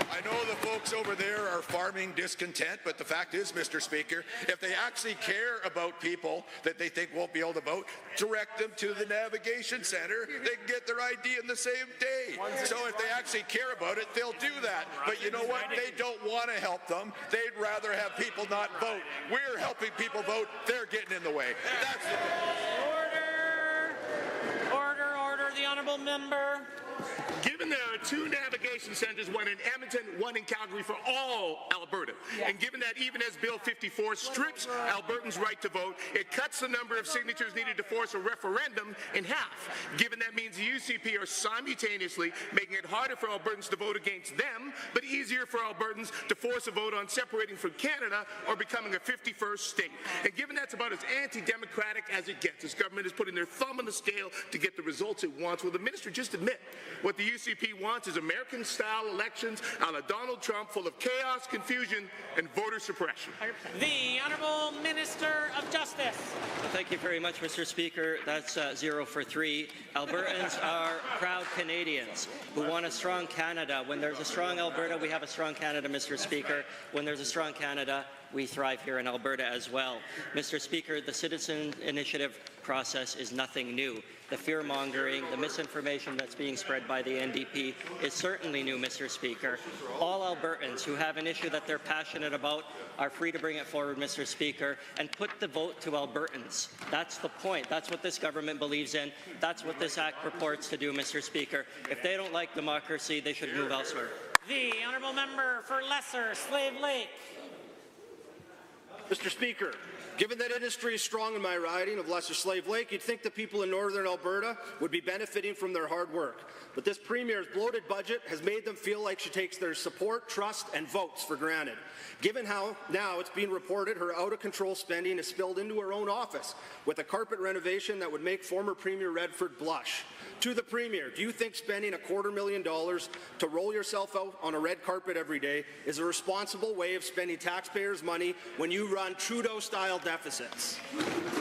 I know the folks over there are farming discontent, but the fact is, Mr. Speaker, if they actually care about people that they think won't be able to vote, direct them to the navigation centre. They can get their ID in the same day. So if they actually care about it, they'll do that. But you know what? They don't want to help them. They'd rather have people not vote. We're helping people vote. They're getting in the way. That's the... Order. The honourable member. Given there are 2 navigation centres, one in Edmonton, one in Calgary for all Alberta, and given that even as Bill 54 strips Albertans' right to vote, it cuts the number of signatures needed to force a referendum in half. Given that means the UCP are simultaneously making it harder for Albertans to vote against them, but easier for Albertans to force a vote on separating from Canada or becoming a 51st state. And given that's about as anti-democratic as it gets, this government is putting their thumb on the scale to get the results it wants. Will the minister just admit what the UCP wants is American-style elections a la Donald Trump, full of chaos, confusion, and voter suppression? The Honourable Minister of Justice. Thank you very much, Mr. Speaker. That's 0 for 3. Albertans are proud Canadians who want a strong Canada. When there's a strong Alberta, we have a strong Canada, Mr. Speaker. When there's a strong Canada, we thrive here in Alberta as well. Mr. Speaker, the citizen initiative process is nothing new. The fear-mongering, the misinformation that's being spread by the NDP is certainly new, Mr. Speaker. All Albertans who have an issue that they're passionate about are free to bring it forward, Mr. Speaker, and put the vote to Albertans. That's the point. That's what this government believes in. That's what this Act purports to do, Mr. Speaker. If they don't like democracy, they should move elsewhere. The Honourable Member for Lesser Slave Lake. Mr. Speaker, Given that industry is strong in my riding of Lesser Slave Lake, you'd think the people in northern Alberta would be benefiting from their hard work. But this Premier's bloated budget has made them feel like she takes their support, trust, and votes for granted. Given how now it's being reported her out-of-control spending is spilled into her own office with a carpet renovation that would make former Premier Redford blush. To the Premier, do you think spending $250,000 to roll yourself out on a red carpet every day is a responsible way of spending taxpayers' money when you run Trudeau-style deficits?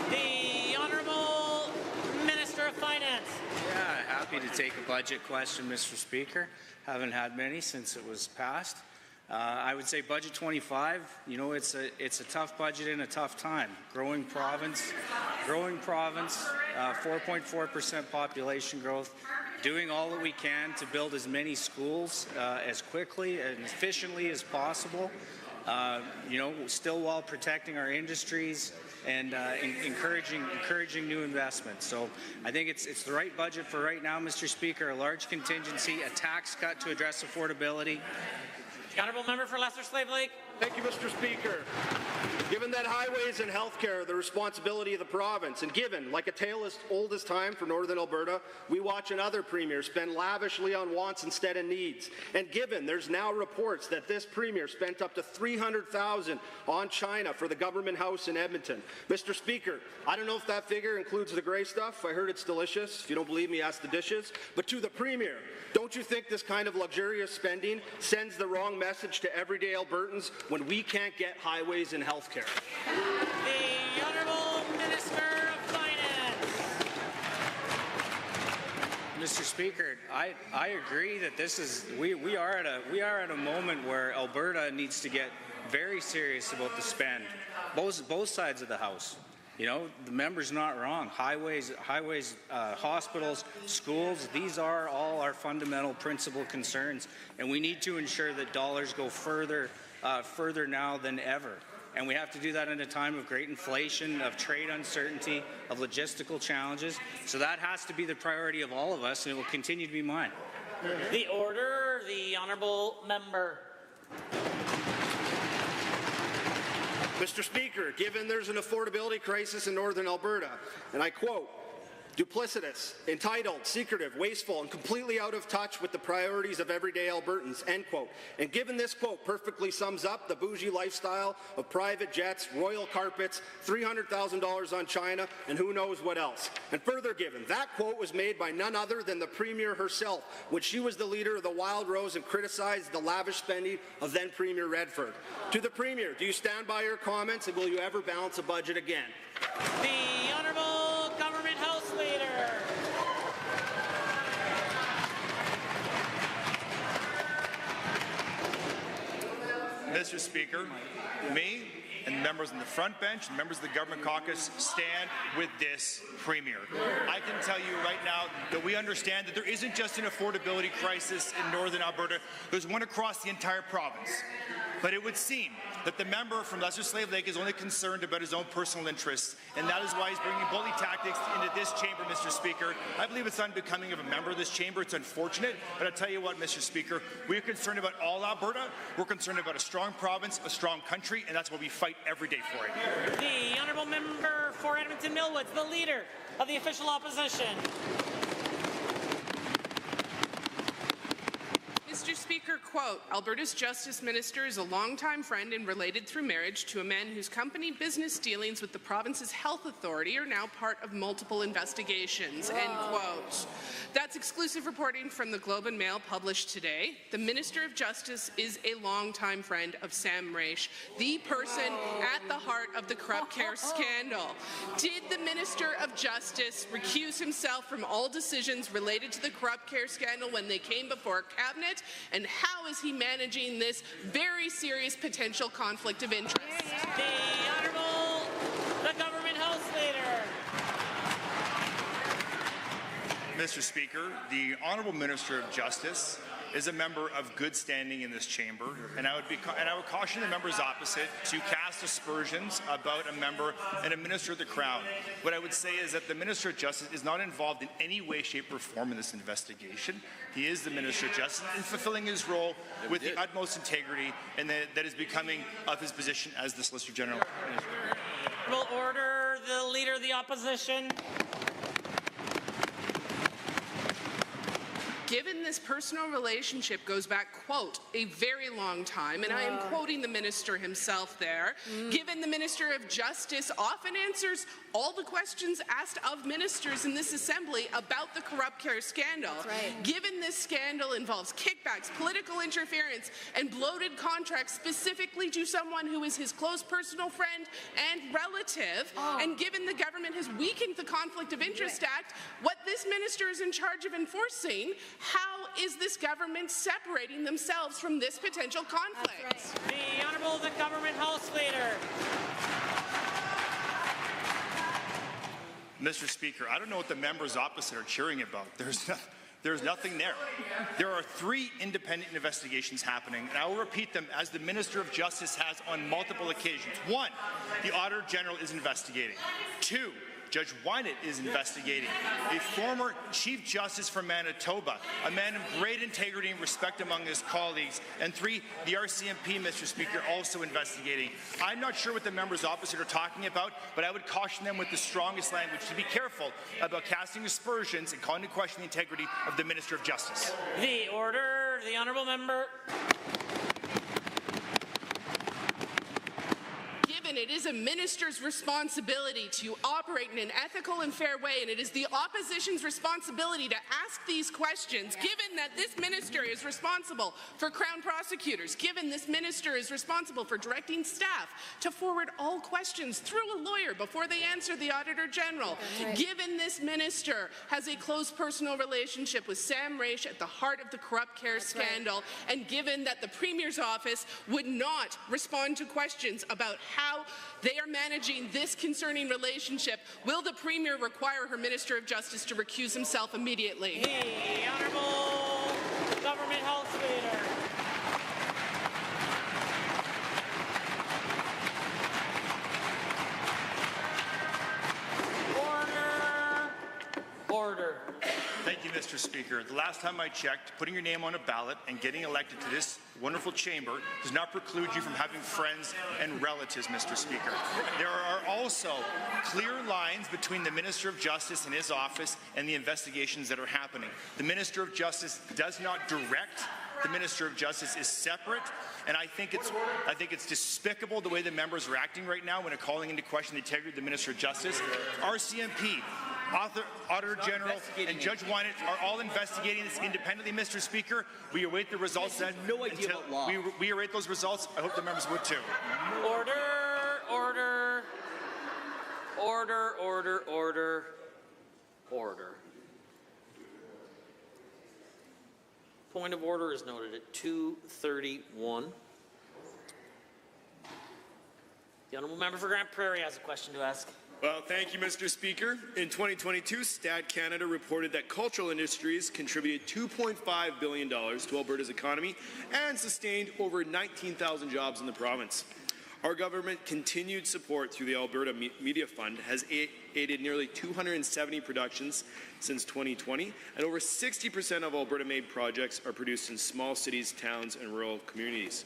The Honourable Minister of Finance. Yeah, happy to take a budget question, Mr. Speaker. Haven't had many since it was passed. I would say budget 25, you know, it's a tough budget in a tough time. Growing province, 4.4% population growth, doing all that we can to build as many schools as quickly and efficiently as possible, you know, still while protecting our industries and encouraging new investment. So I think it's the right budget for right now, Mr. Speaker. A large contingency, a tax cut to address affordability. The Honourable Member for Lesser Slave Lake. Thank you, Mr. Speaker. Given that highways and healthcare are the responsibility of the province, and given, like a tale as old as time for Northern Alberta, we watch another Premier spend lavishly on wants instead of needs, and given there's now reports that this Premier spent up to $300,000 on China for the government house in Edmonton. Mr. Speaker, I don't know if that figure includes the grey stuff. I heard it's delicious. If you don't believe me, ask the dishes. But to the Premier, don't you think this kind of luxurious spending sends the wrong message to everyday Albertans when we can't get highways and health care? The Honourable Minister of Finance. Mr. Speaker, I agree that this is we are at a moment where Alberta needs to get very serious about the spend. Both sides of the House. You know, the member's not wrong. Highways, hospitals, schools, these are all our fundamental principal concerns, and we need to ensure that dollars go further now than ever. And we have to do that in a time of great inflation, of trade uncertainty, of logistical challenges. So that has to be the priority of all of us, and it will continue to be mine. The Order, the Honourable Member. Mr. Speaker, given there's an affordability crisis in Northern Alberta, and I quote, duplicitous, entitled, secretive, wasteful, and completely out of touch with the priorities of everyday Albertans, end quote. And given this quote perfectly sums up the bougie lifestyle of private jets, royal carpets, $300,000 on China, and who knows what else. And further given, that quote was made by none other than the Premier herself when she was the leader of the Wild Rose and criticized the lavish spending of then Premier Redford. To the Premier, do you stand by your comments, and will you ever balance a budget again? The Honourable Government House Leader. Mr. Speaker, me and members on the front bench and members of the government caucus stand with this Premier. I can tell you right now that we understand that there isn't just an affordability crisis in Northern Alberta, there's one across the entire province. But it would seem that the member from Lesser Slave Lake is only concerned about his own personal interests, and that is why he's bringing bully tactics into this chamber, Mr. Speaker. I believe it's unbecoming of a member of this chamber. It's unfortunate, but I'll tell you what, Mr. Speaker, we're concerned about all Alberta. We're concerned about a strong province, a strong country, and that's why we fight every day for it. The Honourable Member for Edmonton Millwoods, the Leader of the Official Opposition. Mr. Speaker, quote, Alberta's Justice Minister is a longtime friend and related through marriage to a man whose company business dealings with the province's health authority are now part of multiple investigations, end quote. That's exclusive reporting from the Globe and Mail published today. The Minister of Justice is a longtime friend of Sam Raich, the person at the heart of the corrupt care scandal. Did the Minister of Justice recuse himself from all decisions related to the corrupt care scandal when they came before Cabinet? And how is he managing this very serious potential conflict of interest? The Honourable, the Government House Leader. Mr. Speaker, the Honourable Minister of Justice is a member of good standing in this chamber, and I would caution the members opposite to cast aspersions about a member and a minister of the Crown. What I would say is that the Minister of Justice is not involved in any way, shape, or form in this investigation. He is the Minister of Justice and fulfilling his role with the utmost integrity, and that is becoming of his position as the Solicitor General. Will order the Leader of the Opposition. Given this personal relationship goes back, quote, a very long time, and I am quoting the minister himself there, given the Minister of Justice often answers all the questions asked of ministers in this assembly about the corrupt care scandal, given this scandal involves kickbacks, political interference, and bloated contracts specifically to someone who is his close personal friend and relative, and given the government has weakened the Conflict of Interest Act, what this minister is in charge of enforcing, how is this government separating themselves from this potential conflict? The Honourable the Government House Leader. Mr. Speaker, I don't know what the members opposite are cheering about. There's nothing there. There are 3 independent investigations happening, and I will repeat them as the Minister of Justice has on multiple occasions. 1, the Auditor General is investigating. 2, Judge Wynett is investigating. A former Chief Justice from Manitoba, a man of great integrity and respect among his colleagues. And 3, the RCMP, Mr. Speaker, also investigating. I'm not sure what the members opposite are talking about, but I would caution them with the strongest language to be careful about casting aspersions and calling into question the integrity of the Minister of Justice. The order, the Honourable Member. It is a minister's responsibility to operate in an ethical and fair way, and it is the opposition's responsibility to ask these questions, given that this minister is responsible for Crown prosecutors, given this minister is responsible for directing staff to forward all questions through a lawyer before they answer the Auditor General, given this minister has a close personal relationship with Sam Raich at the heart of the corrupt care scandal, and given that the Premier's office would not respond to questions about how they are managing this concerning relationship, will the Premier require her Minister of Justice to recuse himself immediately? The Honourable Government House Leader. Order. Thank you, Mr. Speaker. The last time I checked, putting your name on a ballot and getting elected to this wonderful chamber does not preclude you from having friends and relatives, Mr. Speaker. There are also clear lines between the Minister of Justice and his office and the investigations that are happening. The Minister of Justice does not direct. The Minister of Justice is separate, and I think it's despicable the way the members are acting right now when they're calling into question the integrity of the Minister of Justice. RCMP, Auditor General, and Judge Wynett are all investigating this independently, Mr. Speaker. We await the results. We await those results. I hope the members would too. Order, order, order, order, order, order. Point of order is noted at 2:31. The Honourable Member for Grande Prairie has a question to ask. Well, thank you, Mr. Speaker. In 2022, Stat Canada reported that cultural industries contributed $2.5 billion to Alberta's economy and sustained over 19,000 jobs in the province. Our government continued support through the Alberta Media Fund has aided nearly 270 productions since 2020, and over 60% of Alberta-made projects are produced in small cities, towns, and rural communities.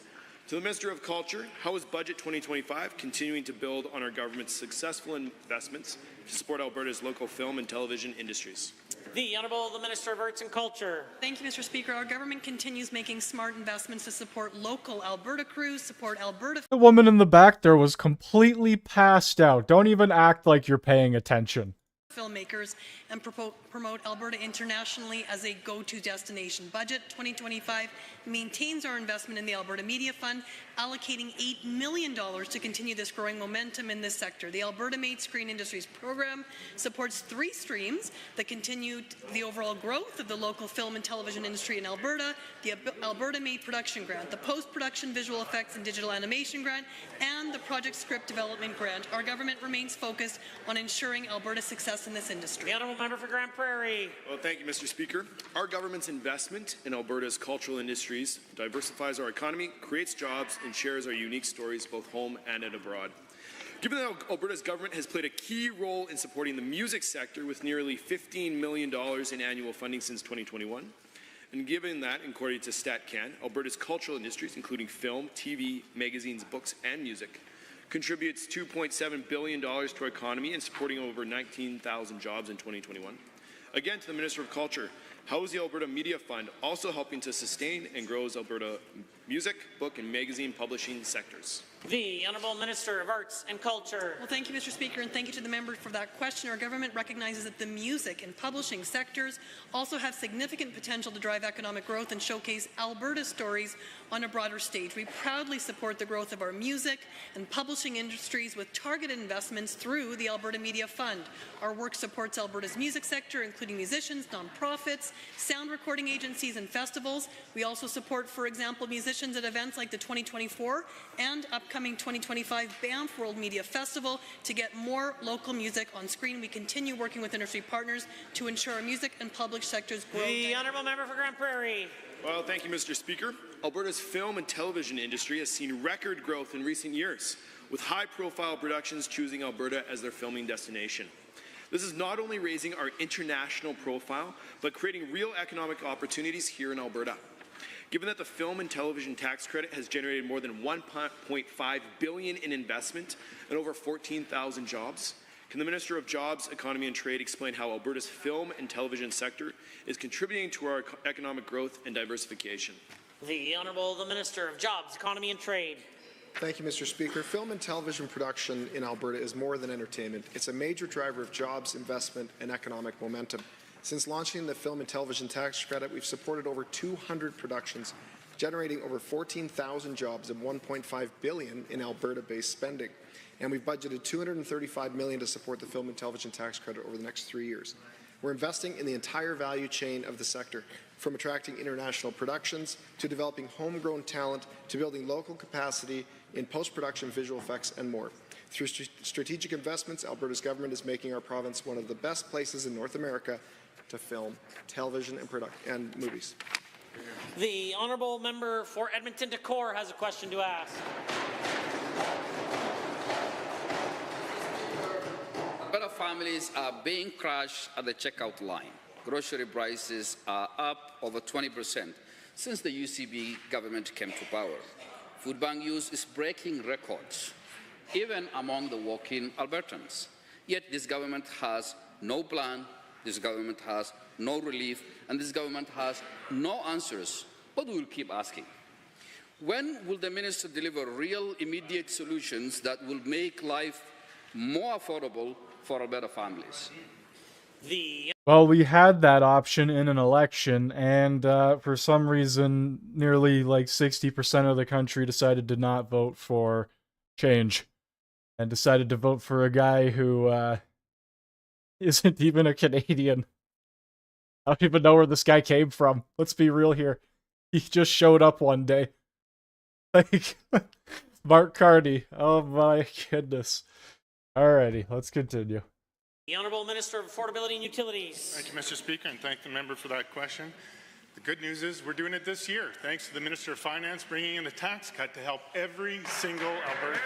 To the Minister of Culture, how is Budget 2025 continuing to build on our government's successful investments to support Alberta's local film and television industries? The Honourable the Minister of Arts and Culture. Thank you, Mr. Speaker. Our government continues making smart investments to support local Alberta crews, support Alberta... The woman in the back there was completely passed out. Don't even act like you're paying attention. filmmakers and promote Alberta internationally as a go-to destination. Budget 2025 maintains our investment in the Alberta Media Fund, allocating $8 million to continue this growing momentum in this sector. The Alberta Made Screen Industries program supports 3 streams that continue the overall growth of the local film and television industry in Alberta, the Alberta Made Production Grant, the Post-Production Visual Effects and Digital Animation Grant, and the Project Script Development Grant. Our government remains focused on ensuring Alberta's success in this industry. The Honourable Member for Grande Prairie. Well, thank you, Mr. Speaker. Our government's investment in Alberta's cultural industries diversifies our economy, creates jobs, and shares our unique stories both home and abroad. Given that Alberta's government has played a key role in supporting the music sector with nearly $15 million in annual funding since 2021, and given that, according to StatCan, Alberta's cultural industries, including film, TV, magazines, books, and music, contributes $2.7 billion to our economy and supporting over 19,000 jobs in 2021. Again, to the Minister of Culture, how is the Alberta Media Fund also helping to sustain and grow Alberta music, book and magazine publishing sectors? The Honourable Minister of Arts and Culture. Well, thank you, Mr. Speaker, and thank you to the member for that question. Our government recognizes that the music and publishing sectors also have significant potential to drive economic growth and showcase Alberta stories on a broader stage. We proudly support the growth of our music and publishing industries with targeted investments through the Alberta Media Fund. Our work supports Alberta's music sector, including musicians, nonprofits, sound recording agencies, and festivals. We also support, for example, musicians at events like the 2024 and upcoming 2025 Banff World Media Festival to get more local music on screen. We continue working with industry partners to ensure our music and public sectors grow. The Honourable Member for Grande Prairie. Well, thank you, Mr. Speaker. Alberta's film and television industry has seen record growth in recent years, with high-profile productions choosing Alberta as their filming destination. This is not only raising our international profile, but creating real economic opportunities here in Alberta. Given that the film and television tax credit has generated more than $1.5 billion in investment and over 14,000 jobs, can the Minister of Jobs, Economy and Trade explain how Alberta's film and television sector is contributing to our economic growth and diversification? The Honourable Minister of Jobs, Economy and Trade. Thank you, Mr. Speaker. Film and television production in Alberta is more than entertainment. It's a major driver of jobs, investment, and economic momentum. Since launching the film and television tax credit, we've supported over 200 productions, generating over 14,000 jobs and $1.5 billion in Alberta-based spending. And we've budgeted $235 million to support the film and television tax credit over the next 3 years. We're investing in the entire value chain of the sector, from attracting international productions to developing homegrown talent to building local capacity in post-production visual effects and more. Through strategic investments, Alberta's government is making our province one of the best places in North America to film, television, and movies. The Honourable Member for Edmonton Decore has a question to ask. Alberta families are being crushed at the checkout line. Grocery prices are up over 20% since the UCP government came to power. Food bank use is breaking records, even among the working Albertans. Yet this government has no plan, this government has no relief, and this government has no answers, but we'll keep asking. When will the minister deliver real, immediate solutions that will make life more affordable for Alberta families? Well, we had that option in an election, and for some reason, nearly like 60% of the country decided to not vote for change, and decided to vote for a guy who isn't even a Canadian. I don't even know where this guy came from. Let's be real here. He just showed up one day. Like, Mark Carney. Oh my goodness. Alrighty, let's continue. The Honourable Minister of Affordability and Utilities. Thank you, Mr. Speaker, and thank the member for that question. The good news is we're doing it this year, thanks to the Minister of Finance bringing in the tax cut to help every single Albertan,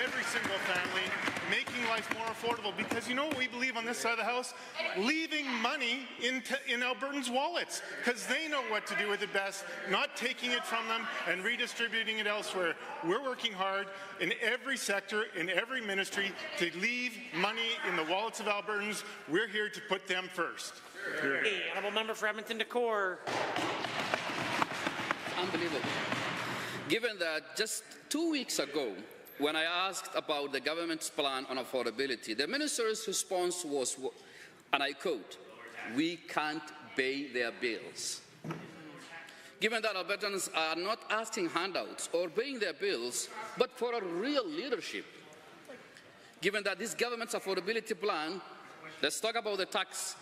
every single family, making life more affordable. Because you know what we believe on this side of the House? Leaving money in Albertans' wallets, because they know what to do with it best, not taking it from them and redistributing it elsewhere. We're working hard in every sector, in every ministry, to leave money in the wallets of Albertans. We're here to put them first. The Honourable Member for Edmonton Decore. Unbelievable. Given that just 2 weeks ago, when I asked about the government's plan on affordability, the minister's response was, and I quote, "We can't pay their bills." Given that Albertans are not asking handouts or paying their bills, but for a real leadership. Given that this government's affordability plan, let's talk about the tax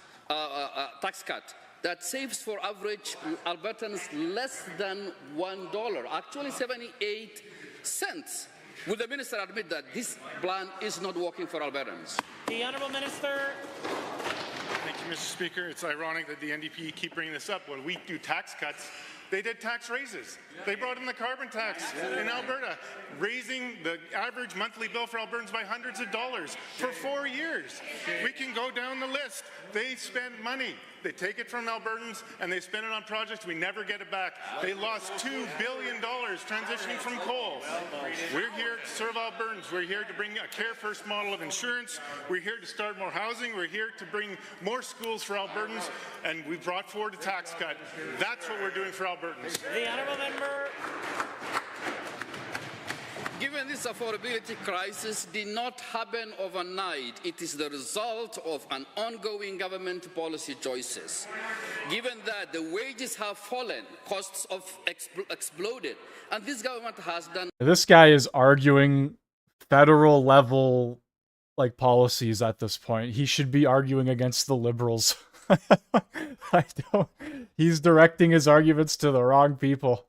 cut that saves for average Albertans less than $1, actually 78 cents. Will the minister admit that this plan is not working for Albertans? The Honourable Minister. Thank you, Mr. Speaker. It's ironic that the NDP keep bringing this up. When we do tax cuts, they did tax raises. They brought in the carbon tax in Alberta, raising the average monthly bill for Albertans by hundreds of dollars for 4 years. We can go down the list. They spend money. They take it from Albertans and they spend it on projects. We never get it back. They lost $2 billion transitioning from coal. We're here to serve Albertans. We're here to bring a care-first model of insurance. We're here to start more housing. We're here to bring more schools for Albertans, and we brought forward a tax cut. That's what we're doing for Albertans. The honourable member. Given this affordability crisis did not happen overnight, it is the result of an ongoing government policy choices. Given that the wages have fallen, costs have exploded, and this government has done... This guy is arguing federal level like policies at this point. He should be arguing against the Liberals. He's directing his arguments to the wrong people.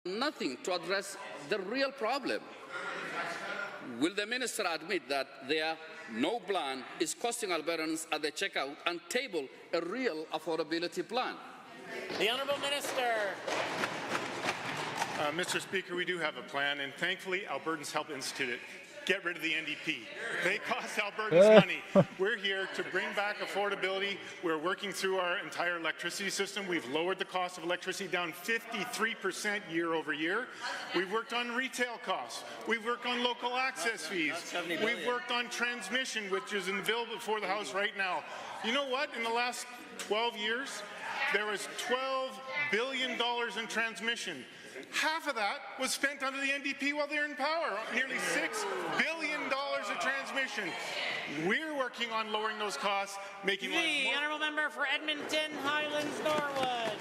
Nothing to address the real problem. Will the minister admit that their no plan is costing Albertans at the checkout and table a real affordability plan? The honourable minister. Mr. Speaker, we do have a plan, and thankfully Albertans helped institute it. Get rid of the NDP. They cost Albertans money. We're here to bring back affordability. We're working through our entire electricity system. We've lowered the cost of electricity down 53% year over year. We've worked on retail costs. We've worked on local access fees. We've worked on transmission, which is in the bill before the House right now. You know what? In the last 12 years, there was $12 billion in transmission. Half of that was spent under the NDP while they were in power, nearly $6 billion of transmission. We're working on lowering those costs, making life more... The honourable member for Edmonton, Highlands, Norwood.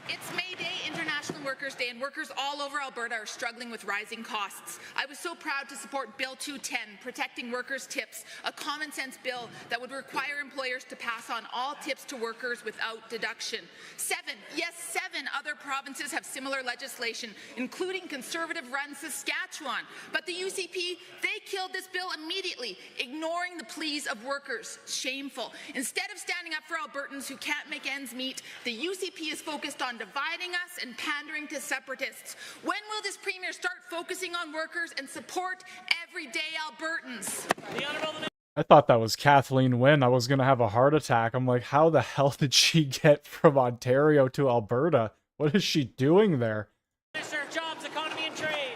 It's May Day, International Workers' Day, and workers all over Alberta are struggling with rising costs. I was so proud to support Bill 210, Protecting Workers' Tips, a common-sense bill that would require employers to pass on all tips to workers without deduction. 7 other provinces have similar legislation, including Conservative-run Saskatchewan. But the UCP, they killed this bill immediately, ignoring the pleas of workers. Shameful. Instead of standing up for Albertans who can't make ends meet, the UCP is focused on dividing us and pandering to separatists. When will this Premier start focusing on workers and support everyday Albertans? The honourable I thought that was Kathleen Wynne. I was going to have a heart attack. I'm like, how the hell did she get from Ontario to Alberta? What is she doing there? Minister of Jobs, Economy and Trade.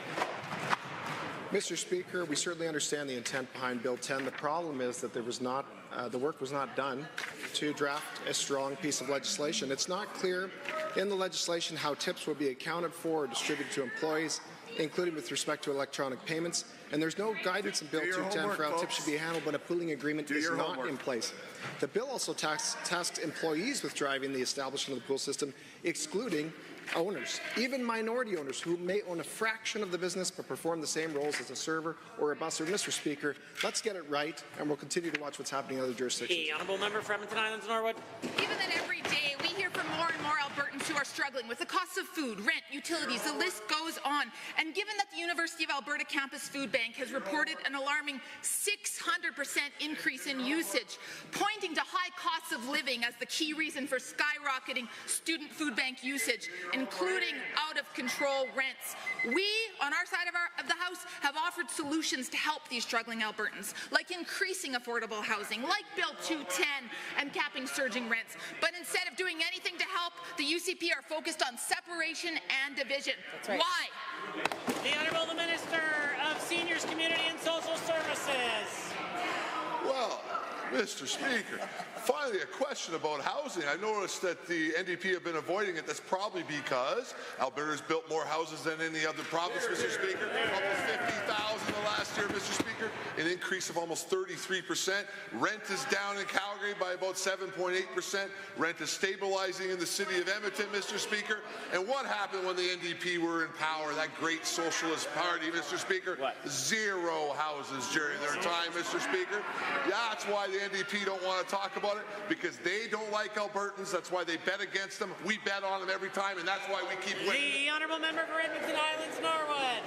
Mr. Speaker, we certainly understand the intent behind Bill 10. The problem is that there was not, the work was not done to draft a strong piece of legislation. It's not clear in the legislation how tips will be accounted for or distributed to employees, including with respect to electronic payments. And there's no guidance in Bill 210 for how tips should be handled when a pooling agreement is not in place. The bill also tasks employees with driving the establishment of the pool system, excluding owners, even minority owners who may own a fraction of the business but perform the same roles as a server or a busser. Mr. Speaker, let's get it right, and we'll continue to watch what's happening in other jurisdictions. The honourable member for Edmonton Islands, Norwood. Given that every day we hear from more and more Albertans who are struggling with the cost of food, rent, utilities, the list goes on, and given that the University of Alberta Campus Food Bank has reported an alarming 600% increase in usage, pointing to high costs of living as the key reason for skyrocketing student food bank usage, including out-of-control rents. We, on our side of the House, have offered solutions to help these struggling Albertans, like increasing affordable housing, like Bill 210 and capping surging rents. But instead of doing anything to help, the UCP are focused on separation and division. Right. Why? The Honourable the Minister of Seniors, Community and Social Services. Well, Mr. Speaker, finally a question about housing. I noticed that the NDP have been avoiding it. That's probably because Alberta's built more houses than any other province, Mr. Speaker. Almost 50,000 the last year, Mr. Speaker. An increase of almost 33%. Rent is down in Calgary by about 7.8%. Rent is stabilizing in the city of Edmonton, Mr. Speaker. And what happened when the NDP were in power, that great socialist party, Mr. Speaker? What? 0 houses during their time, Mr. Speaker. Yeah, that's why the NDP don't want to talk about it, because they don't like Albertans. That's why they bet against them. We bet on them every time, and that's why we keep winning. The honourable member for Edmonton Islands, Norwood.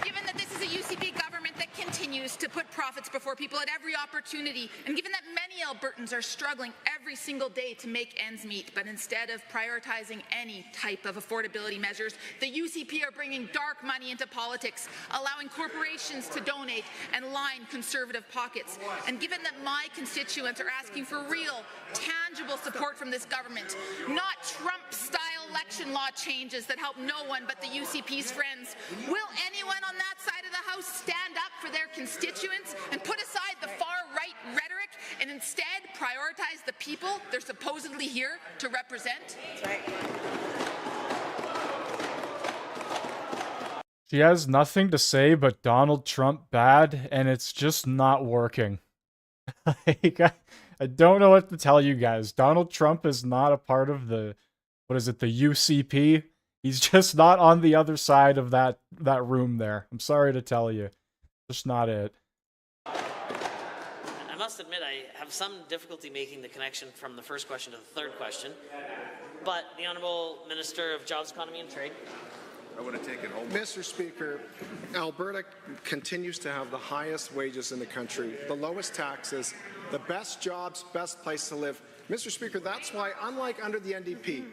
Given that this is a UCP government that continues to put profits before people at every opportunity, and given that many Albertans are struggling every single day to make ends meet, but instead of prioritizing any type of affordability measures, the UCP are bringing dark money into politics, allowing corporations to donate and line Conservative pockets. And given that my constituents are asking for real, tangible support from this government, not Trump-style election law changes that help no one but the UCP's friends, will anyone on that side of the House stand up for their constituents and put aside the far-right rhetoric and instead prioritize the people they're supposedly here to represent? That's right. She has nothing to say but Donald Trump bad, and it's just not working. Like, I don't know what to tell you guys. Donald Trump is not a part of the, what is it, the UCP? He's just not on the other side of that room there. I'm sorry to tell you. Just not it. I must admit, I have some difficulty making the connection from the first question to the third question. But the Honourable Minister of Jobs, Economy and Trade. I want to take it home. Mr. Speaker, Alberta continues to have the highest wages in the country, the lowest taxes, the best jobs, best place to live. Mr. Speaker, that's why, unlike under the NDP,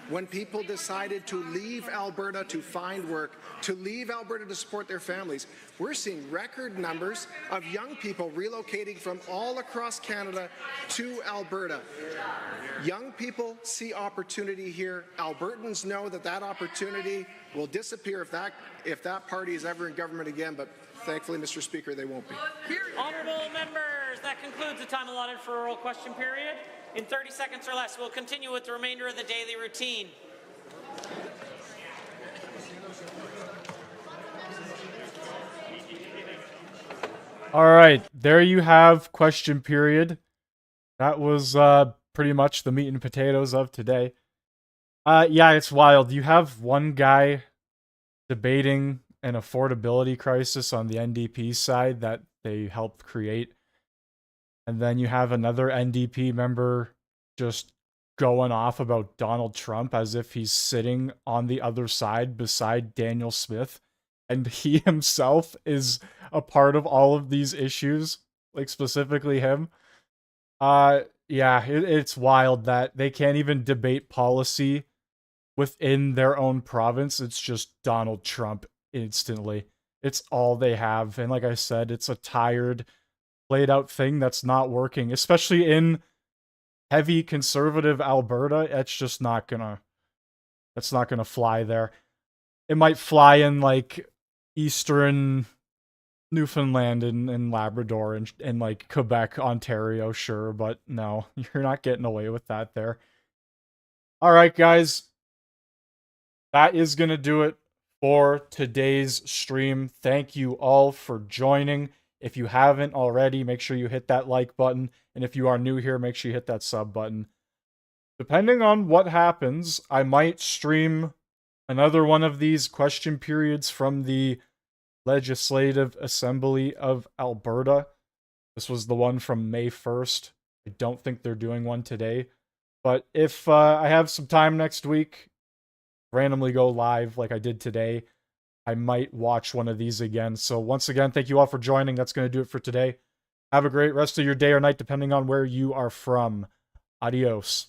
when people decided to leave Alberta to find work, to leave Alberta to support their families, we're seeing record numbers of young people relocating from all across Canada to Alberta. Young people see opportunity here. Albertans know that that opportunity will disappear if that party is ever in government again, but thankfully, Mr. Speaker, they won't be. Honourable members, that concludes the time allotted for oral question period. In 30 seconds or less, we'll continue with the remainder of the daily routine. All right, there you have question period. That was pretty much the meat and potatoes of today. Yeah, it's wild. You have one guy debating an affordability crisis on the NDP side that they helped create. And then you have another NDP member just going off about Donald Trump as if he's sitting on the other side beside Daniel Smith. And he himself is a part of all of these issues, like specifically him. Yeah, it's wild that they can't even debate policy within their own province. It's just Donald Trump instantly. It's all they have. And like I said, it's a tired, played out thing that's not working, especially in heavy conservative Alberta. It's just not gonna, that's not gonna fly there. It might fly in like eastern Newfoundland and Labrador and like Quebec, Ontario, sure, but no, you're not getting away with that there. All right, guys, that is gonna do it for today's stream. Thank you all for joining. If you haven't already, make sure you hit that like button. And if you are new here, make sure you hit that sub button. Depending on what happens, I might stream another one of these question periods from the Legislative Assembly of Alberta. This was the one from May 1st. I don't think they're doing one today. But if I have some time next week, randomly go live like I did today, I might watch one of these again. So once again, thank you all for joining. That's going to do it for today. Have a great rest of your day or night, depending on where you are from. Adios.